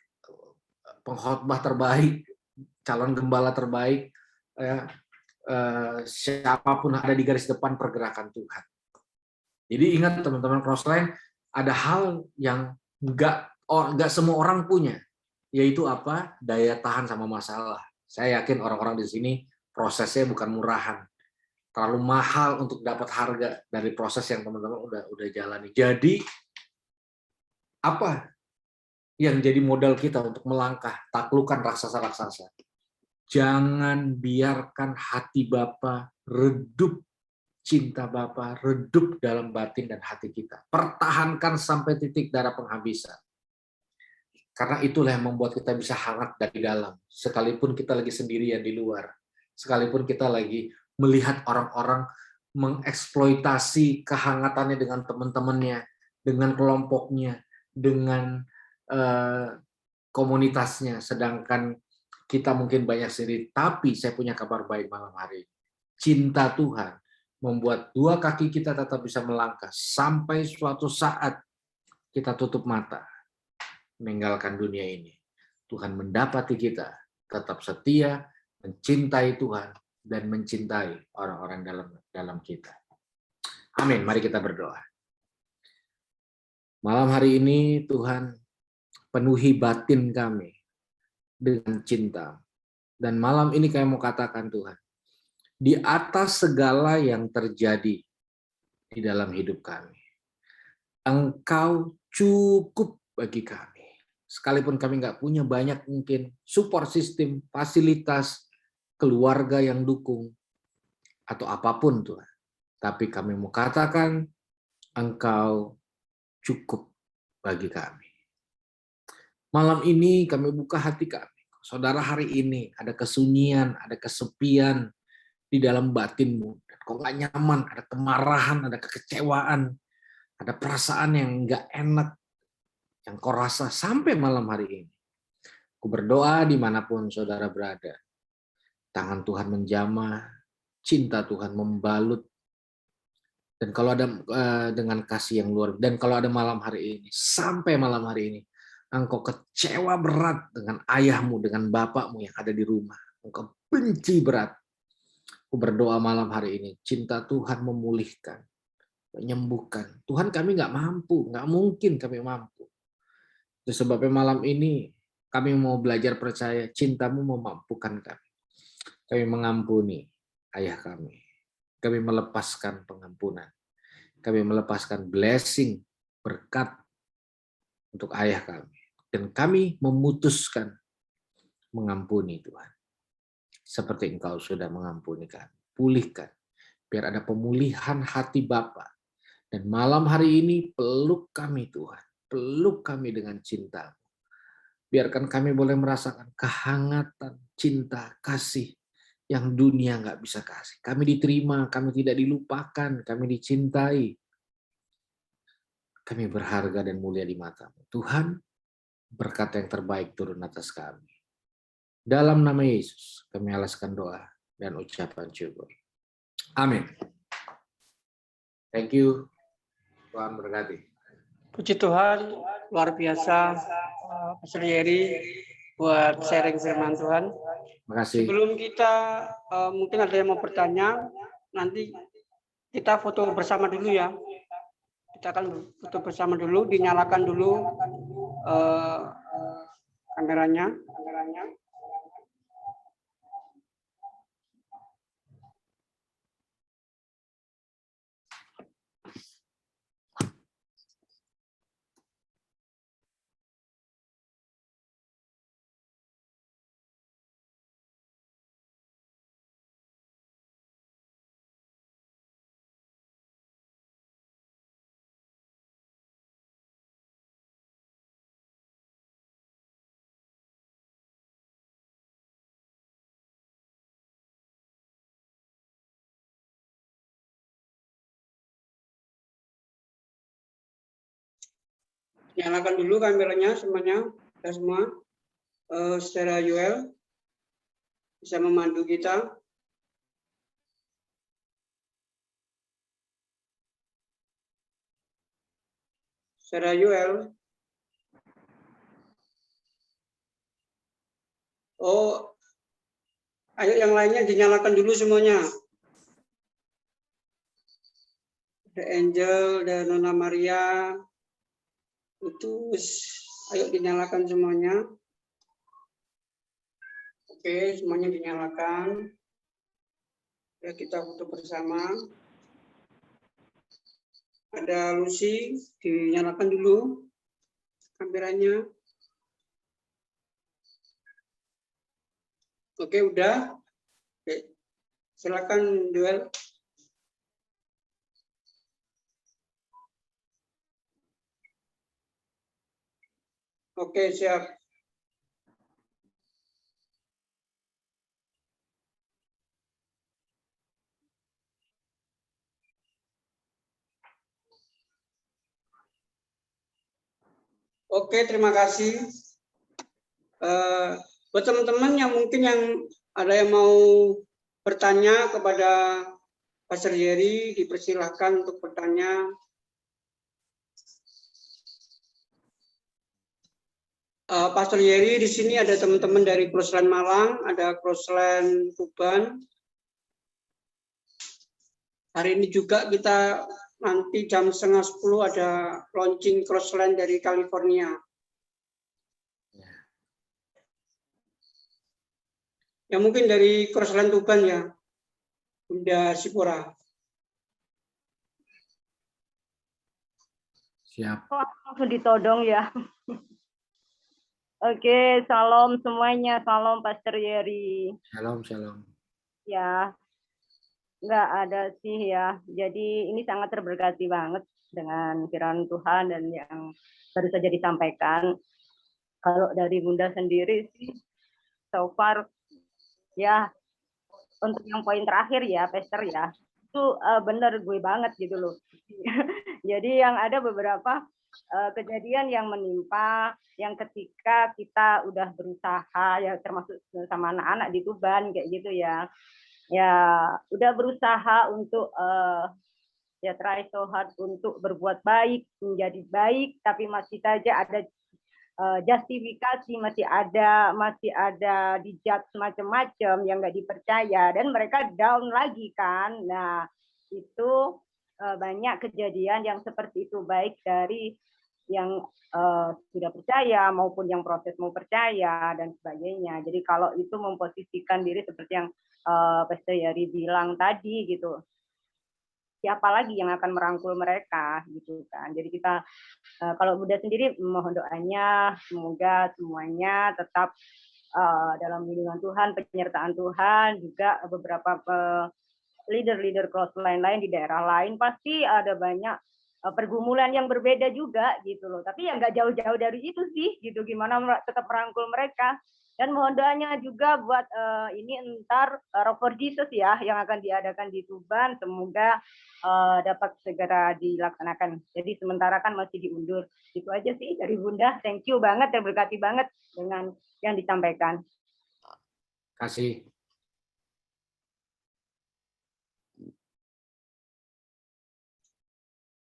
pengkhotbah terbaik, calon gembala terbaik, ya, siapapun ada di garis depan pergerakan Tuhan. Jadi ingat teman-teman Crossline, ada hal yang nggak semua orang punya, yaitu apa? Daya tahan sama masalah. Saya yakin orang-orang di sini prosesnya bukan murahan, terlalu mahal untuk dapat harga dari proses yang teman-teman udah jalani. Jadi apa yang jadi modal kita untuk melangkah taklukan raksasa-raksasa? Jangan biarkan hati Bapa redup, cinta Bapa redup dalam batin dan hati kita. Pertahankan sampai titik darah penghabisan. Karena itulah yang membuat kita bisa hangat dari dalam. Sekalipun kita lagi sendirian di luar. Sekalipun kita lagi melihat orang-orang mengeksploitasi kehangatannya dengan teman-temannya, dengan kelompoknya, dengan komunitasnya. Sedangkan kita mungkin banyak sendiri. Tapi saya punya kabar baik malam hari ini. Cinta Tuhan membuat dua kaki kita tetap bisa melangkah sampai suatu saat kita tutup mata meninggalkan dunia ini. Tuhan mendapati kita tetap setia, mencintai Tuhan dan mencintai orang-orang dalam kita. Amin. Mari kita berdoa. Malam hari ini Tuhan penuhi batin kami dengan cinta. Dan malam ini kami mau katakan Tuhan, di atas segala yang terjadi di dalam hidup kami, Engkau cukup bagi kami. Sekalipun kami nggak punya banyak mungkin support system, fasilitas, keluarga yang dukung, atau apapun Tuhan. Tapi kami mau katakan, Engkau cukup bagi kami. Malam ini kami buka hati kami. Saudara, hari ini ada kesunyian, ada kesepian di dalam batinmu. Kok nggak nyaman, ada kemarahan, ada kekecewaan, ada perasaan yang nggak enak yang kau rasa sampai malam hari ini. Aku berdoa dimanapun saudara berada. Tangan Tuhan menjamah, cinta Tuhan membalut. Dan kalau ada dengan kasih yang luar biasa, dan kalau ada malam hari ini, sampai malam hari ini, engkau kecewa berat dengan ayahmu, dengan bapakmu yang ada di rumah. Engkau benci berat. Aku berdoa malam hari ini, cinta Tuhan memulihkan, menyembuhkan. Tuhan, kami nggak mampu, nggak mungkin kami mampu. Itu sebabnya malam ini kami mau belajar percaya cintamu memampukan kami. Kami mengampuni ayah kami. Kami melepaskan pengampunan. Kami melepaskan blessing, berkat untuk ayah kami. Dan kami memutuskan mengampuni Tuhan. Seperti Engkau sudah mengampuni kami. Pulihkan. Biar ada pemulihan hati Bapa. Dan malam hari ini peluk kami Tuhan. Peluk kami dengan cinta. Biarkan kami boleh merasakan kehangatan, cinta, kasih yang dunia nggak bisa kasih. Kami diterima, kami tidak dilupakan, kami dicintai. Kami berharga dan mulia di mata-Mu. Tuhan, berkat yang terbaik turun atas kami. Dalam nama Yesus, kami alaskan doa dan ucapan syukur. Amin. Thank you. Tuhan berkati. Puji Tuhan, luar biasa Pastor Yeri buat sharing firman Tuhan. Terima kasih. Sebelum kita mungkin ada yang mau bertanya, nanti kita foto bersama dulu ya. Kita akan foto bersama dulu, dinyalakan dulu kameranya. Nyalakan dulu kameranya semuanya, kita semua. Saudara Yoel bisa memandu kita. Saudara Yoel. Oh, Ayo yang lainnya dinyalakan dulu semuanya. Ada Angel, ada Nona Maria, Utus. Ayo dinyalakan semuanya. Oke, semuanya dinyalakan. Ya, kita foto bersama. Ada Lucy, dinyalakan dulu kameranya. Oke, udah. Oke. Silakan Duel. Oke, siap. Oke, terima kasih. Buat teman-teman yang mungkin yang ada yang mau bertanya kepada Pastor Yeri, dipersilahkan untuk bertanya. Pastor Yeri, di sini ada teman-teman dari Crossland Malang, ada Crossland Tuban. Hari ini juga kita nanti jam 9:30 ada launching Crossland dari California. Ya mungkin dari Crossland Tuban ya, Bunda Sipura. Siap. Kok langsung ditodong ya. Oke, salam semuanya, salam Pastor Yeri. Shalom, shalom. Ya, nggak ada sih ya. Jadi ini sangat terberkati banget dengan firman Tuhan dan yang baru saja disampaikan. Kalau dari Bunda sendiri sih, so far ya untuk yang poin terakhir ya, Pastor ya, itu bener gue banget gitu loh. Jadi yang ada beberapa kejadian yang menimpa, yang ketika kita udah berusaha ya, termasuk sama anak-anak di Tuban kayak gitu ya. Ya udah berusaha untuk ya try so hard untuk berbuat baik, menjadi baik, tapi masih saja ada justifikasi, masih ada dijudge macam-macam yang nggak dipercaya dan mereka down lagi kan. Nah itu banyak kejadian yang seperti itu, baik dari yang sudah percaya maupun yang proses mau percaya dan sebagainya. Jadi kalau itu memposisikan diri seperti yang Pastor Yari bilang tadi gitu, siapa lagi yang akan merangkul mereka gitu kan. Jadi kita kalau Bunda sendiri mohon doanya semoga semuanya tetap dalam lindungan Tuhan, penyertaan Tuhan, juga beberapa leader-leader cross lain-lain di daerah lain pasti ada banyak pergumulan yang berbeda juga gitu loh. Tapi ya nggak jauh-jauh dari itu sih gitu, gimana tetap merangkul mereka. Dan mohon doanya juga buat ini entar Rock for Jesus ya yang akan diadakan di Tuban, semoga dapat segera dilaksanakan. Jadi sementara kan masih diundur. Itu aja sih dari Bunda. Thank you banget, terberkati banget dengan yang disampaikan. Kasih.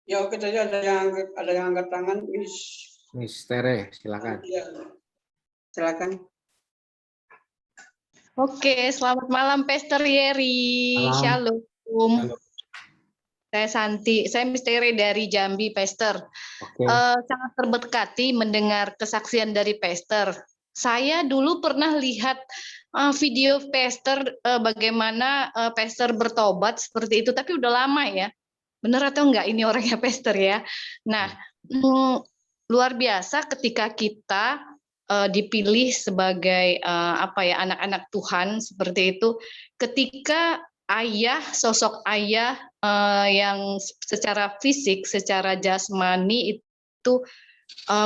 Ya oke, tadi ada yang angkat tangan, Miss Tere, silakan. Ya, silakan. Oke, selamat malam Pastor Yeri. Malam. Shalom. Shalom. Saya Santi, saya misteri dari Jambi, Pastor. Oke. Sangat terberkati mendengar kesaksian dari Pastor. Saya dulu pernah lihat video Pastor bagaimana Pastor bertobat seperti itu, tapi udah lama ya. Benar atau enggak ini orangnya Pastor ya? Nah, luar biasa ketika kita dipilih sebagai anak-anak Tuhan seperti itu, ketika ayah, sosok ayah yang secara fisik, secara jasmani itu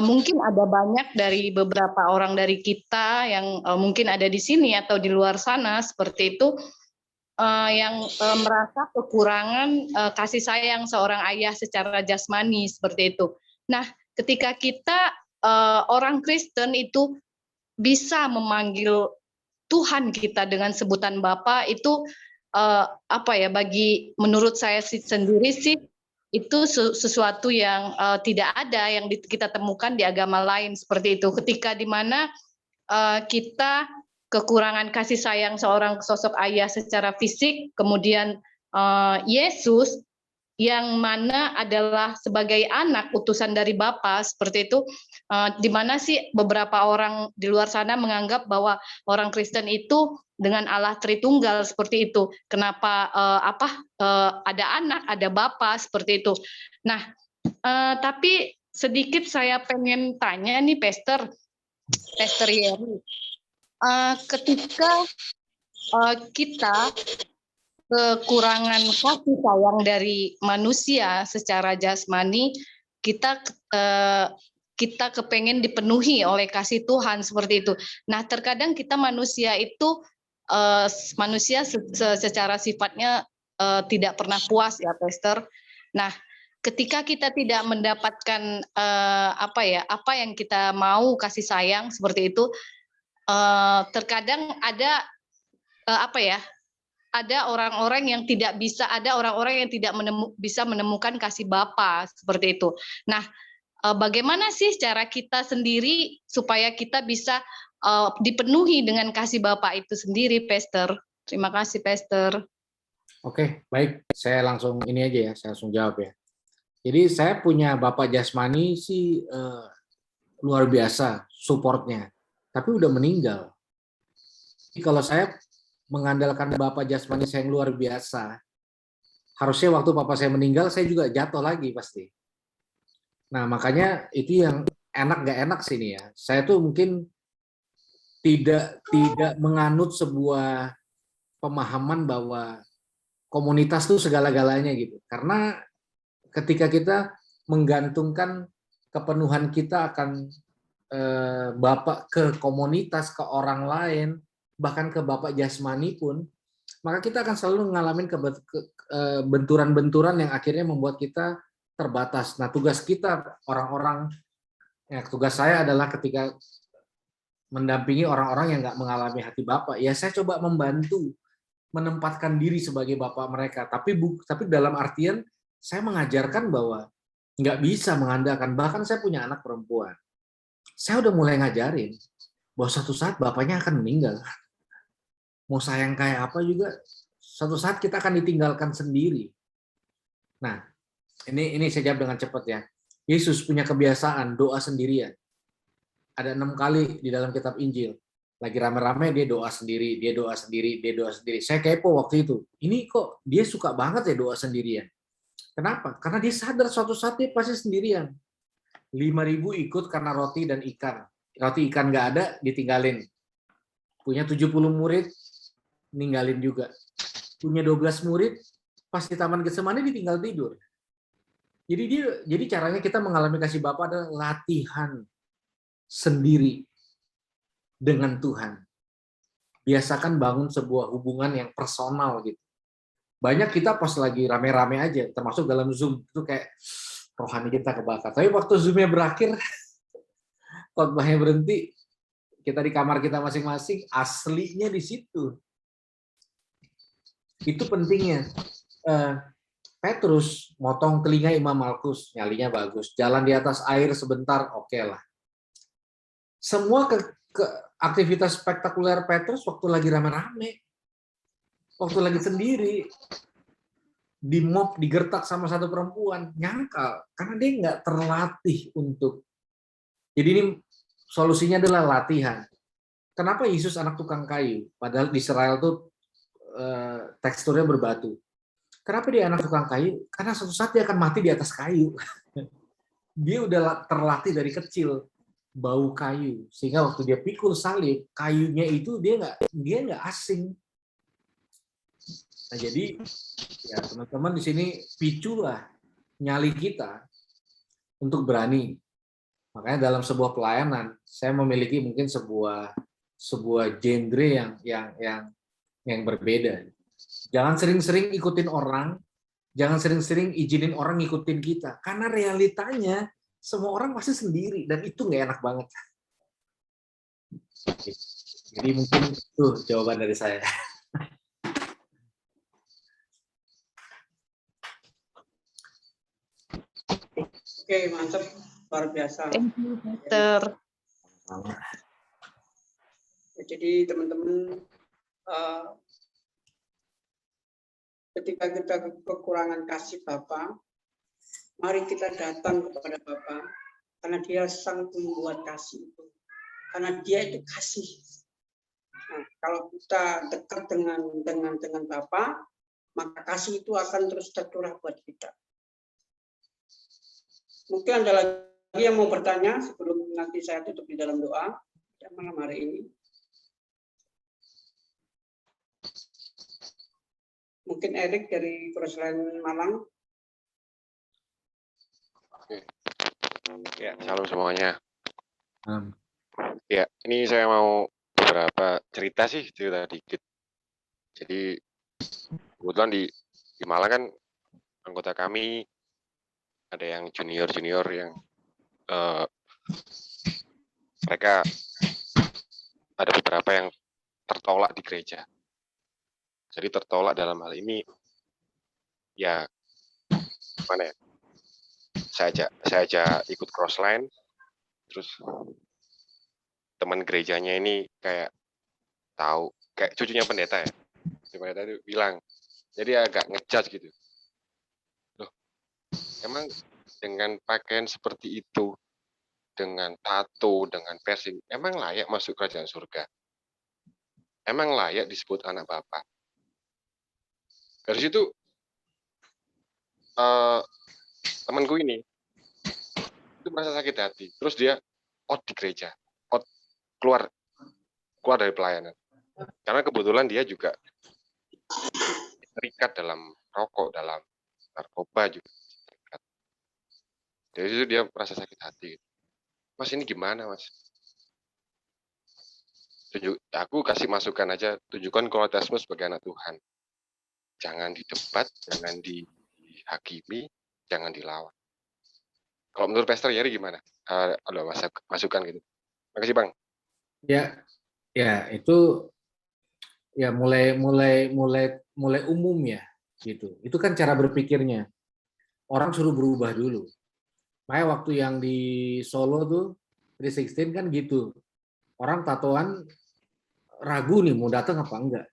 mungkin ada banyak dari beberapa orang dari kita yang mungkin ada di sini atau di luar sana seperti itu, yang merasa kekurangan kasih sayang seorang ayah secara jasmani seperti itu. Nah, ketika kita orang Kristen itu bisa memanggil Tuhan kita dengan sebutan Bapa, itu bagi menurut saya sendiri sih itu sesuatu yang tidak ada yang kita temukan di agama lain seperti itu. Ketika di mana kita kekurangan kasih sayang seorang sosok ayah secara fisik, kemudian Yesus yang mana adalah sebagai anak utusan dari Bapa seperti itu, di mana sih beberapa orang di luar sana menganggap bahwa orang Kristen itu dengan Allah Tritunggal seperti itu. Kenapa ada anak, ada Bapa seperti itu. Nah, tapi sedikit saya pengen tanya nih Pastor Yeri, ketika kita kekurangan kasih sayang dari manusia secara jasmani, kita kepengen dipenuhi oleh kasih Tuhan seperti itu. Nah, terkadang kita manusia itu manusia secara sifatnya tidak pernah puas ya, Pastor. Nah, ketika kita tidak mendapatkan apa yang kita mau kasih sayang seperti itu, terkadang ada ada orang-orang yang tidak bisa, ada orang-orang yang tidak bisa menemukan kasih Bapa seperti itu. Nah, bagaimana sih cara kita sendiri supaya kita bisa dipenuhi dengan kasih Bapa itu sendiri, Pastor? Terima kasih, Pastor. Oke, baik. Saya langsung ini aja ya, saya langsung jawab ya. Jadi saya punya bapak jasmani sih luar biasa supportnya, tapi udah meninggal. Jadi kalau saya mengandalkan bapak jasmani saya yang luar biasa, harusnya waktu papa saya meninggal saya juga jatuh lagi pasti. Nah makanya itu yang gak enak sih ini ya. Saya tuh mungkin tidak menganut sebuah pemahaman bahwa komunitas tuh segala-galanya gitu. Karena ketika kita menggantungkan kepenuhan kita akan bapak ke komunitas, ke orang lain, bahkan ke bapak jasmani pun, maka kita akan selalu mengalami benturan-benturan yang akhirnya membuat kita terbatas. Nah, tugas kita orang-orang, tugas saya adalah ketika mendampingi orang-orang yang nggak mengalami hati bapak, ya saya coba membantu menempatkan diri sebagai bapak mereka. Tapi dalam artian saya mengajarkan bahwa nggak bisa mengandalkan. Bahkan saya punya anak perempuan. Saya udah mulai ngajarin bahwa suatu saat bapaknya akan meninggal. Mau sayang kayak apa juga, suatu saat kita akan ditinggalkan sendiri. Nah, ini saya jawab dengan cepat ya. Yesus punya kebiasaan doa sendirian. Ada 6 kali di dalam kitab Injil. Lagi rame-rame dia doa sendiri, dia doa sendiri, dia doa sendiri. Saya kepo waktu itu. Ini kok dia suka banget ya doa sendirian. Kenapa? Karena dia sadar suatu saat dia pasti sendirian. 5.000 ikut karena roti dan ikan. Roti ikan nggak ada, ditinggalin. Punya 70 murid, ninggalin juga. Punya 12 murid, pas di Taman Getsemani ditinggal tidur. Jadi caranya kita mengalami kasih Bapa adalah latihan sendiri dengan Tuhan. Biasakan bangun sebuah hubungan yang personal gitu. Banyak kita pas lagi rame-rame aja, termasuk dalam Zoom, itu kayak rohani kita kebakar. Tapi waktu Zoom-nya berakhir, khotbahnya berhenti, kita di kamar kita masing-masing, aslinya di situ. Itu pentingnya. Petrus motong telinga Imam Malkus, nyalinya bagus. Jalan di atas air sebentar, oke lah. Semua aktivitas spektakuler Petrus waktu lagi rame-rame, waktu lagi sendiri, digertak sama satu perempuan, nyangkal. Karena dia nggak terlatih untuk. Jadi ini solusinya adalah latihan. Kenapa Yesus anak tukang kayu? Padahal di Israel tuh teksturnya berbatu. Kenapa dia anak tukang kayu? Karena suatu saat dia akan mati di atas kayu. Dia udah terlatih dari kecil bau kayu, sehingga waktu dia pikul salib, kayunya itu dia nggak asing. Nah jadi ya teman-teman di sini piculah nyali kita untuk berani. Makanya dalam sebuah pelayanan saya memiliki mungkin sebuah genre yang berbeda. Jangan sering-sering ikutin orang, jangan sering-sering izinin orang ngikutin kita, karena realitanya semua orang pasti sendiri dan itu nggak enak banget. Jadi mungkin itu jawaban dari saya. Oke, mantap, luar biasa. Thank you, Pastor. Ya, jadi teman-teman, ketika kita kekurangan kasih Bapa, mari kita datang kepada Bapa, karena Dia sang pembuat kasih itu. Karena Dia itu kasih. Nah, kalau kita dekat dengan Bapa, maka kasih itu akan terus tercurah buat kita. Mungkin ada lagi yang mau bertanya sebelum nanti saya tutup di dalam doa malam hari ini. Mungkin Erik dari Crossline Malang. Oke. Ya, salam semuanya. Hmm. Ya, ini saya mau beberapa cerita dikit. Jadi kebetulan di Malang kan anggota kami ada yang junior yang mereka ada beberapa yang tertolak di gereja. Jadi tertolak dalam hal ini ya mana ya? Saya aja ikut crossline, terus teman gerejanya ini kayak tahu, kayak cucunya pendeta ya. Si pendeta itu bilang, jadi agak ngejudge gitu. Loh, emang dengan pakaian seperti itu, dengan tato, dengan piercing, emang layak masuk kerajaan surga? Emang layak disebut anak Bapa? Dari situ temanku ini itu merasa sakit hati. Terus dia out di gereja, out keluar dari pelayanan. Karena kebetulan dia juga terikat dalam rokok, dalam narkoba juga. Dari situ dia merasa sakit hati. Mas, ini gimana, Mas? Aku kasih masukan aja, tunjukkan kualitasmu sebagai anak Tuhan. Jangan didebat, jangan dihakimi, jangan dilawan. Kalau menurut Pastor Yeri gimana? Ada masukan gitu. Makasih, Bang. Ya itu ya mulai umum ya gitu. Itu kan cara berpikirnya. Orang suruh berubah dulu. Makanya waktu yang di Solo tuh 316 kan gitu. Orang tatoan ragu nih mau datang apa enggak.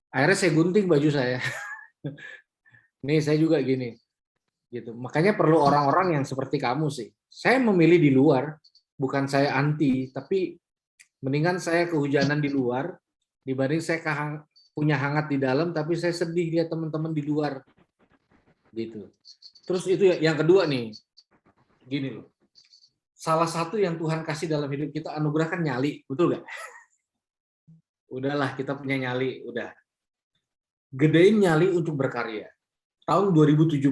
Akhirnya saya gunting baju saya. Nih saya juga gini. Gitu. Makanya perlu orang-orang yang seperti kamu sih. Saya memilih di luar, bukan saya anti, tapi mendingan saya kehujanan di luar dibanding saya punya hangat di dalam tapi saya sedih lihat teman-teman di luar. Gitu. Terus itu yang kedua nih. Gini loh. Salah satu yang Tuhan kasih dalam hidup kita anugerahkan nyali, betul nggak? Udahlah kita punya nyali, udah. Gedein nyali untuk berkarya. Tahun 2017,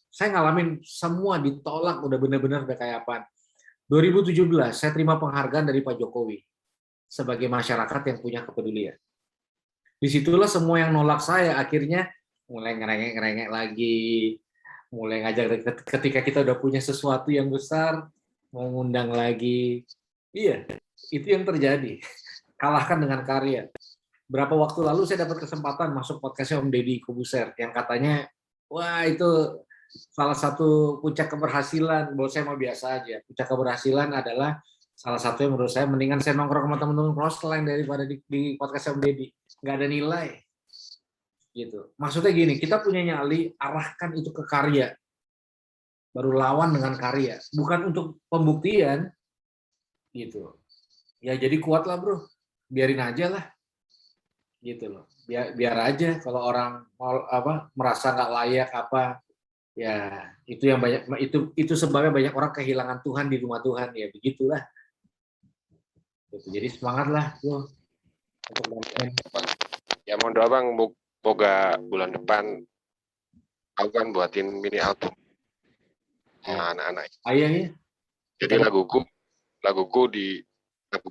saya ngalamin semua ditolak, udah benar-benar udah kayak apaan. 2017, saya terima penghargaan dari Pak Jokowi sebagai masyarakat yang punya kepedulian. Disitulah semua yang nolak saya akhirnya mulai ngerengek lagi, mulai ngajak ketika kita udah punya sesuatu yang besar, mau ngundang lagi. Iya, itu yang terjadi. Kalahkan dengan karya. Berapa waktu lalu saya dapat kesempatan masuk podcastnya Om Deddy Kobuser yang katanya, wah itu salah satu puncak keberhasilan. Buat saya mau biasa aja. Puncak keberhasilan adalah salah satu yang menurut saya mendingan saya nongkrong sama teman-teman crossline daripada di podcastnya Om Deddy. Nggak ada nilai. Gitu. Maksudnya gini, kita punya nyali, arahkan itu ke karya. Baru lawan dengan karya. Bukan untuk pembuktian. Gitu. Ya jadi kuat lah bro. Biarin aja lah. Gitu loh, biar aja kalau orang merasa nggak layak ya itu yang banyak itu sebabnya banyak orang kehilangan Tuhan di rumah Tuhan ya begitulah. Gitu. Jadi semangat lah loh untuk ya mohon doa Bang, moga bulan depan aku kan buatin mini album anak-anak. Ayahnya. Jadi laguku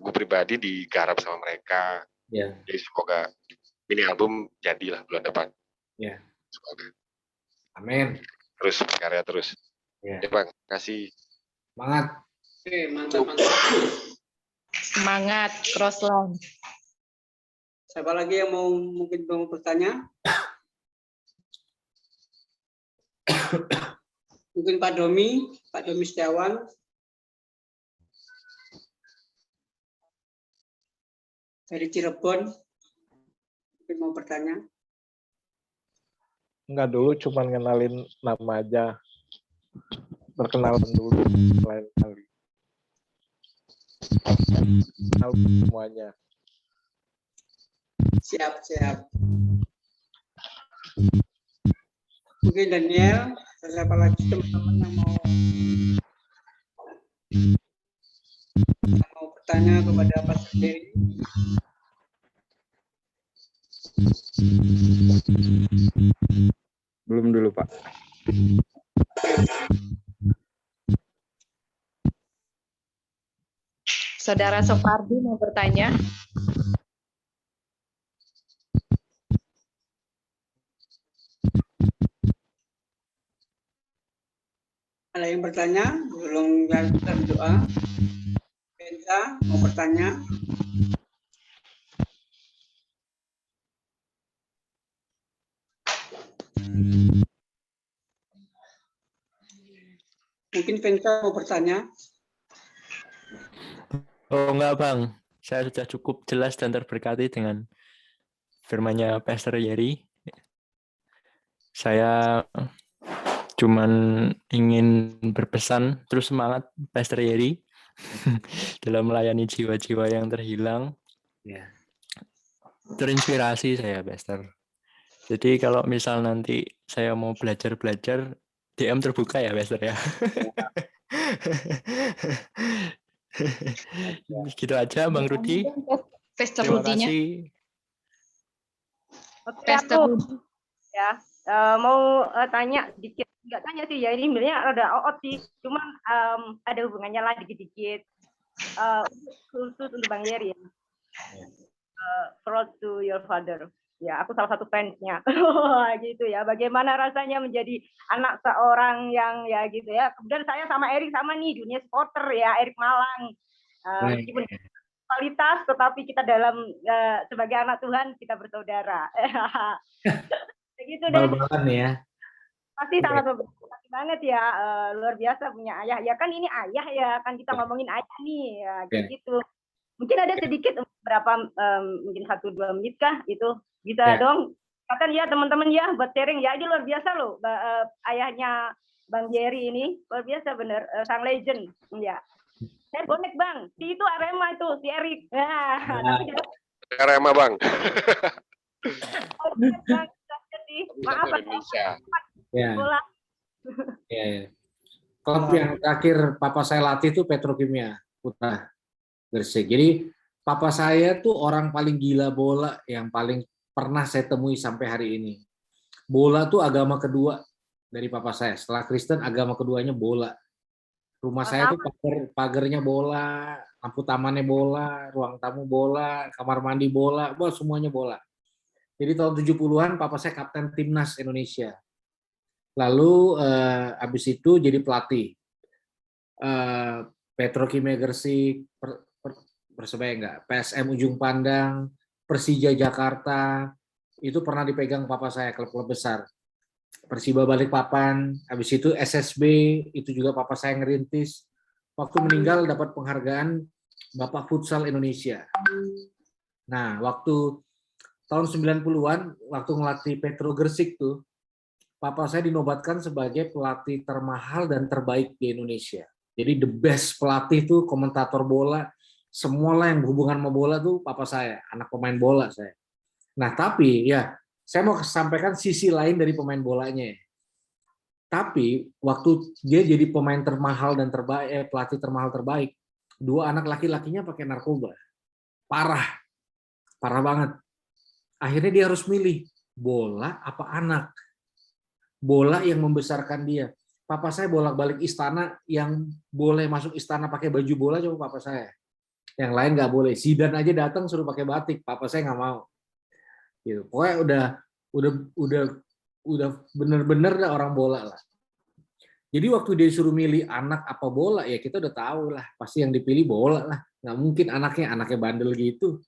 pribadi digarap sama mereka. Ya. Jadi semoga mini album jadilah bulan depan. Ya. Semoga. Amin. Terus berkarya terus. Ya. Bang, kasih. Semangat. Oke, mantap. Semangat crossline. Siapa lagi yang mungkin mau bertanya? Mungkin Pak Domi Setiawan. dari Cirebon, mungkin mau bertanya. Enggak, dulu cuman ngenalin nama aja. Perkenalan dulu lain kali. Kenal semuanya. Siap. Mungkin Daniel, siapa lagi teman-teman yang mau bertanya kepada Pastor Jerry? Belum dulu, Pak. Saudara Sopardi mau bertanya. Ada yang bertanya? Belum lanjutkan doa. Benza mau bertanya? Mungkin Benza mau bertanya? Oh enggak Bang, saya sudah cukup jelas dan terberkati dengan firman-Nya Pastor Yeri. Saya cuman ingin berpesan terus semangat Pastor Yeri dalam melayani jiwa-jiwa yang terhilang. Ya. Terinspirasi saya, Pastor. Jadi kalau misal nanti saya mau belajar-belajar, DM terbuka ya, Pastor ya. Gitu aja, Bang Rudi. Pastor Terima Rudinya. kasih. Oke, Pastor aku Rudi. ya mau tanya sedikit. Nggak tanya sih ya, ini sebenarnya ada out sih. Cuman ada hubungannya lah dikit-dikit. Khusus untuk Bang Yeri ya. Proud to your father. Ya, aku salah satu fansnya. Gitu ya. Bagaimana rasanya menjadi anak seorang yang ya gitu ya. Kemudian saya sama Erik sama nih dunia supporter ya, Erik Malang. Meskipun kualitas, tetapi kita dalam sebagai anak Tuhan kita bersaudara. Gitu deh. Bal-balan ya. Pasti sangat berterima banget ya, luar biasa punya ayah. Ya kan ini ayah ya, kan kita ngomongin ayah nih, ya kayak gitu. Mungkin ada sedikit berapa mungkin 1-2 menit kah itu bisa dong. Katakan ya teman-teman ya buat sharing ya, ini luar biasa loh ayahnya Bang Jerry ini luar biasa bener, sang legend ya. Saya bonek Bang, si itu Arema itu si Erik. Tapi Arema Bang. Maaf Indonesia. Ya. bola. Ya. Klub yang terakhir papa saya latih itu Petrokimia Putra Gresik. Jadi papa saya tuh orang paling gila bola yang paling pernah saya temui sampai hari ini. Bola tuh agama kedua dari papa saya. Setelah Kristen, agama keduanya bola. Rumah saya tuh pagarnya bola, lampu tamannya bola, ruang tamu bola, kamar mandi bola, semuanya bola. Jadi tahun 70-an papa saya kapten timnas Indonesia. Lalu habis itu jadi pelatih Petrokimia Gresik, Persebaya enggak, PSM Ujung Pandang, Persija Jakarta, itu pernah dipegang papa saya, klub-klub besar. Persiba Balikpapan, habis itu SSB, itu juga papa saya ngerintis. Waktu meninggal dapat penghargaan Bapak Futsal Indonesia. Nah, waktu tahun 90-an, waktu ngelatih Petro Gresik tuh, papa saya dinobatkan sebagai pelatih termahal dan terbaik di Indonesia. Jadi the best pelatih tuh komentator bola, semualah yang berhubungan sama bola tuh papa saya, anak pemain bola saya. Nah tapi ya saya mau sampaikan sisi lain dari pemain bolanya. Tapi waktu dia jadi pemain termahal dan terbaik, pelatih termahal terbaik, 2 anak laki-lakinya pakai narkoba, parah banget. Akhirnya dia harus milih bola apa anak. Bola yang membesarkan dia. Papa saya bolak-balik istana, yang boleh masuk istana pakai baju bola cuma papa saya. Yang lain nggak boleh. Zidane aja datang suruh pakai batik, papa saya nggak mau. Gitu. Pokoknya udah bener-bener dah orang bola lah. Jadi waktu dia suruh milih anak apa bola, ya kita udah tahu lah, pasti yang dipilih bola lah. Nggak mungkin anaknya bandel gitu.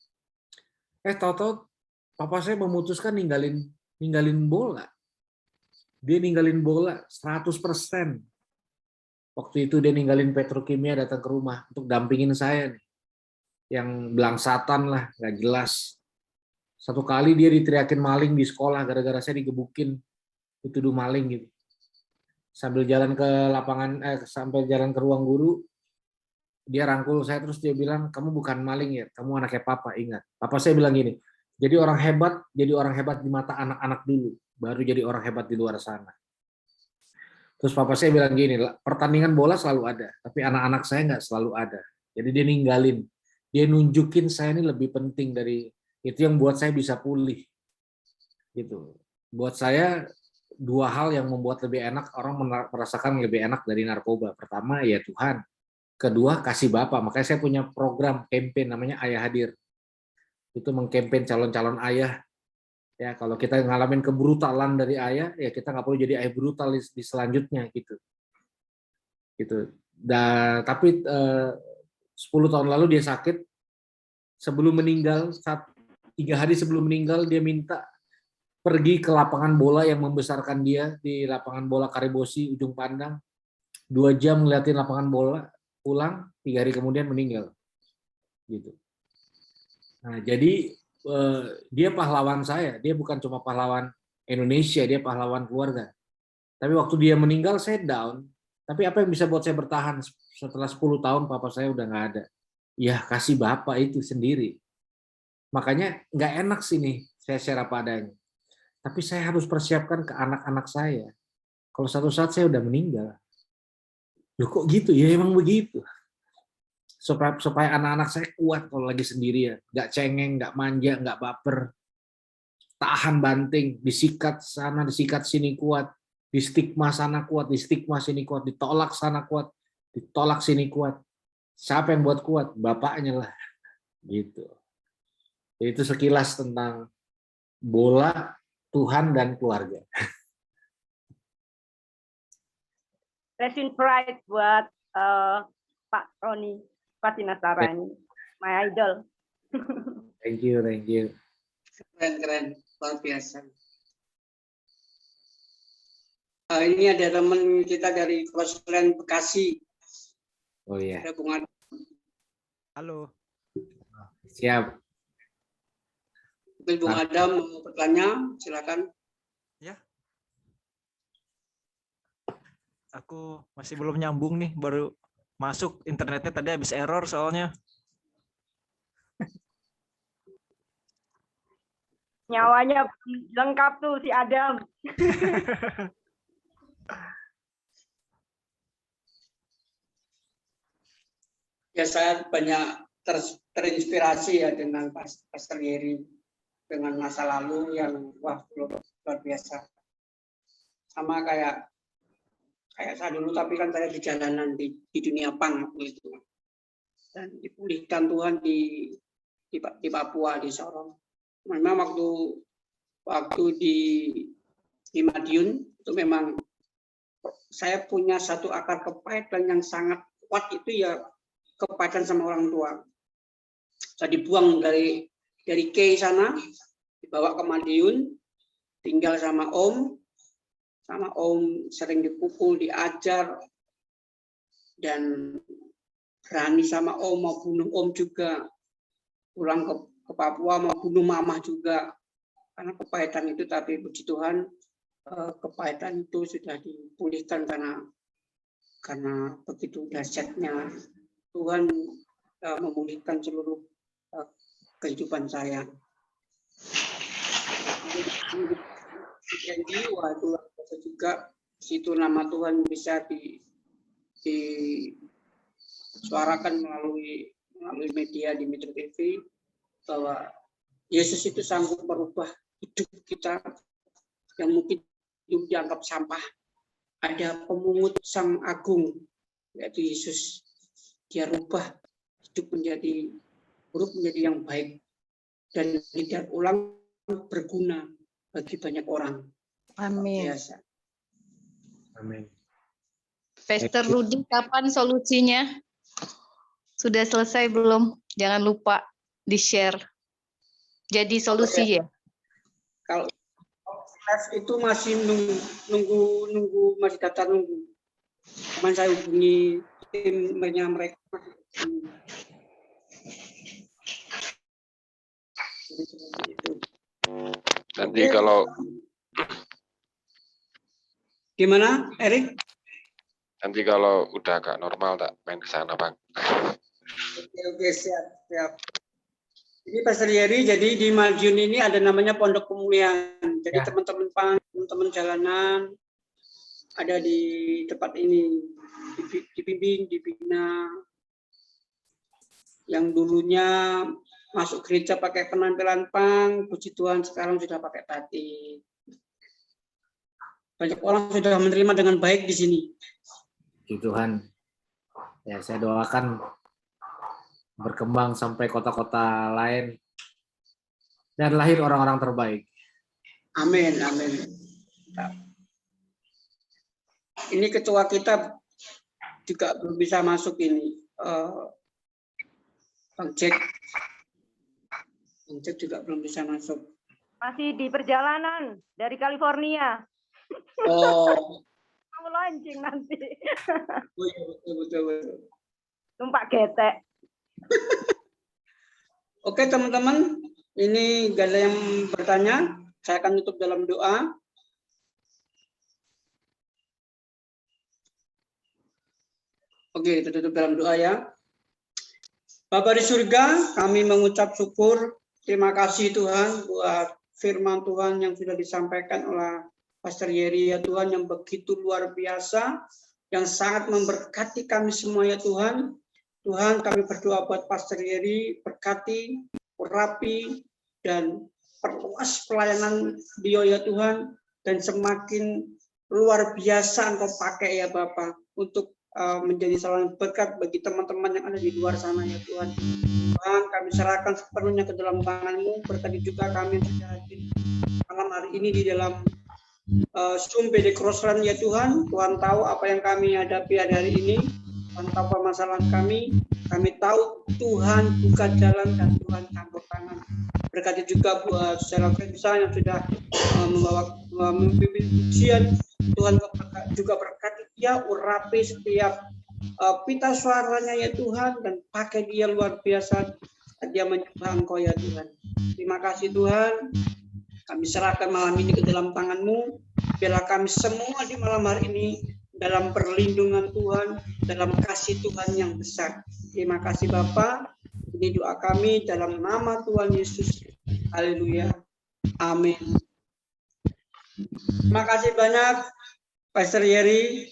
Tahu-tahu papa saya memutuskan ninggalin bola. Dia ninggalin bola 100%. Waktu itu dia ninggalin Petrokimia, datang ke rumah untuk dampingin saya nih. yang belangsatan lah, nggak jelas. Satu kali dia diteriakin maling di sekolah gara-gara saya digebukin, dituduh maling gitu. Sambil jalan ke lapangan, sampai jalan ke ruang guru, dia rangkul saya terus dia bilang, kamu bukan maling ya, kamu anaknya papa, ingat. Papa saya bilang gini, jadi orang hebat di mata anak-anak dulu, baru jadi orang hebat di luar sana. Terus papa saya bilang gini, pertandingan bola selalu ada, tapi anak-anak saya nggak selalu ada. Jadi dia ninggalin, dia nunjukin saya ini lebih penting dari itu, yang buat saya bisa pulih. Gitu. Buat saya dua hal yang membuat lebih enak, orang merasakan lebih enak dari narkoba. Pertama ya Tuhan, kedua kasih Bapak. Makanya saya punya program campaign namanya Ayah Hadir. Itu mengkampanye calon-calon ayah. Ya, kalau kita ngalamin kebrutalan dari ayah, ya kita nggak perlu jadi ayah brutal di selanjutnya gitu. Gitu. Tapi 10 tahun lalu dia sakit. Sebelum meninggal, 3 hari sebelum meninggal, dia minta pergi ke lapangan bola yang membesarkan dia di lapangan bola Karibosi ujung Pandang. 2 jam ngeliatin lapangan bola, pulang 3 hari kemudian meninggal. Gitu. Nah, jadi dia pahlawan saya. Dia bukan cuma pahlawan Indonesia, dia pahlawan keluarga. Tapi waktu dia meninggal saya down. Tapi apa yang bisa buat saya bertahan setelah 10 tahun papa saya udah nggak ada? Ya kasih Bapak itu sendiri. Makanya nggak enak sih nih saya share apa adanya. Tapi saya harus persiapkan ke anak-anak saya. Kalau satu saat saya udah meninggal. Loh kok gitu? Ya emang begitu. Supaya anak-anak saya kuat kalau lagi sendirian. Nggak cengeng, nggak manja, nggak baper. Tahan banting, disikat sana, disikat sini kuat. Di stigma sana kuat, di stigma sini kuat. Ditolak sana kuat, ditolak sini kuat. Siapa yang buat kuat? Bapaknya lah. Gitu. Jadi itu sekilas tentang bola, Tuhan, dan keluarga. Rest pride buat Pak Roni Patinasarani, my idol. Thank you. Keren, luar biasa. Ini ada teman kita dari Crossland Bekasi. Oh iya. Ada Bung Adam. Halo. Siap. Mungkin Bung Adam mau bertanya, silakan. Ya. Aku masih belum nyambung nih, baru masuk, internetnya tadi habis error soalnya. Nyawanya lengkap tuh si Adam. Ya saya banyak terinspirasi ya dengan Pastor Yeri, dengan masa lalu yang luar biasa. Sama kayak saya dulu, tapi kan saya di jalanan di dunia pang itu. Dan dipulihkan Tuhan di Papua, di Sorong. Memang waktu di Madiun itu memang saya punya satu akar kepahitan yang sangat kuat, itu ya kepahitan sama orang tua. Saya dibuang dari K sana, dibawa ke Madiun, tinggal sama Om sering dipukul, diajar, dan berani sama Om mau bunuh Om juga. Pulang ke Papua mau bunuh Mama juga, karena kepahitan itu. Tapi puji Tuhan, kepahitan itu sudah dipulihkan karena begitu dahsyatnya Tuhan memulihkan seluruh kehidupan saya. Jadi itu juga situ nama Tuhan bisa disuarakan melalui media di Metro TV, bahwa Yesus itu sanggup merubah hidup kita yang mungkin dianggap sampah. Ada pemungut sang agung, yaitu Yesus. Dia rubah hidup menjadi yang baik dan tidak ulang, berguna bagi banyak orang. Amin. Biasa. Amin. Pastor Rudi, kapan solusinya? Sudah selesai belum? Jangan lupa di-share. Jadi solusi ya? Kalau itu masih nunggu masih daftar nunggu. Cuman saya hubungi timnya mereka. Jadi seperti itu. Nanti Oke. kalau Gimana, Erik? nanti kalau udah agak normal tak main ke sana, Bang. Oke, siap, siap. Ini Pastor Yeri, jadi di Madiun ini ada namanya Pondok Pemulihan. Jadi Ya. teman-teman jalanan ada di tempat ini, dibimbing, dibina. Yang dulunya masuk gereja pakai penampilan punk, puji Tuhan sekarang sudah pakai batik. Banyak orang sudah menerima dengan baik di sini. Puji Tuhan. Ya, saya doakan berkembang sampai kota-kota lain dan lahir orang-orang terbaik. Amin, amin. Ini ketua kita juga belum bisa masuk ini. Bang Jack. Bang Jack juga belum bisa masuk. Masih di perjalanan dari California. Oh, Mau launching nanti. betul. Numpak getek. Oke teman-teman, ini gak ada yang bertanya. Saya akan tutup dalam doa. Oke, kita tutup dalam doa ya. Bapa di surga, kami mengucap syukur. Terima kasih Tuhan buat firman Tuhan yang sudah disampaikan oleh Pastor Yeri ya Tuhan, yang begitu luar biasa, yang sangat memberkati kami semua ya Tuhan. Tuhan, kami berdoa buat Pastor Yeri, berkati, urapi, dan perluas pelayanan beliau ya Tuhan, dan semakin luar biasa Engkau pakai ya Bapak untuk menjadi saluran berkat bagi teman-teman yang ada di luar sana ya Tuhan. Tuhan, kami serahkan sepenuhnya ke dalam tangan-Mu, berkati juga kami yang sudah hadir malam hari ini di dalam Zoom PD Crossrun ya Tuhan. Tuhan tahu apa yang kami hadapi hari ini, Tuhan tahu permasalahan kami tahu Tuhan buka jalan dan Tuhan campur tangan. Berkati juga buat secara Frensa yang sudah memimpin ujian, Tuhan juga berkati dia, urapi setiap pita suaranya ya Tuhan, dan pakai dia luar biasa, dia menyembah Engkau ya Tuhan. Terima kasih Tuhan, kami serahkan malam ini ke dalam tangan-Mu, biarlah kami semua di malam hari ini dalam perlindungan Tuhan, dalam kasih Tuhan yang besar. Terima kasih Bapa. Ini doa kami dalam nama Tuhan Yesus. Haleluya. Amin. Terima kasih banyak Pastor Yeri.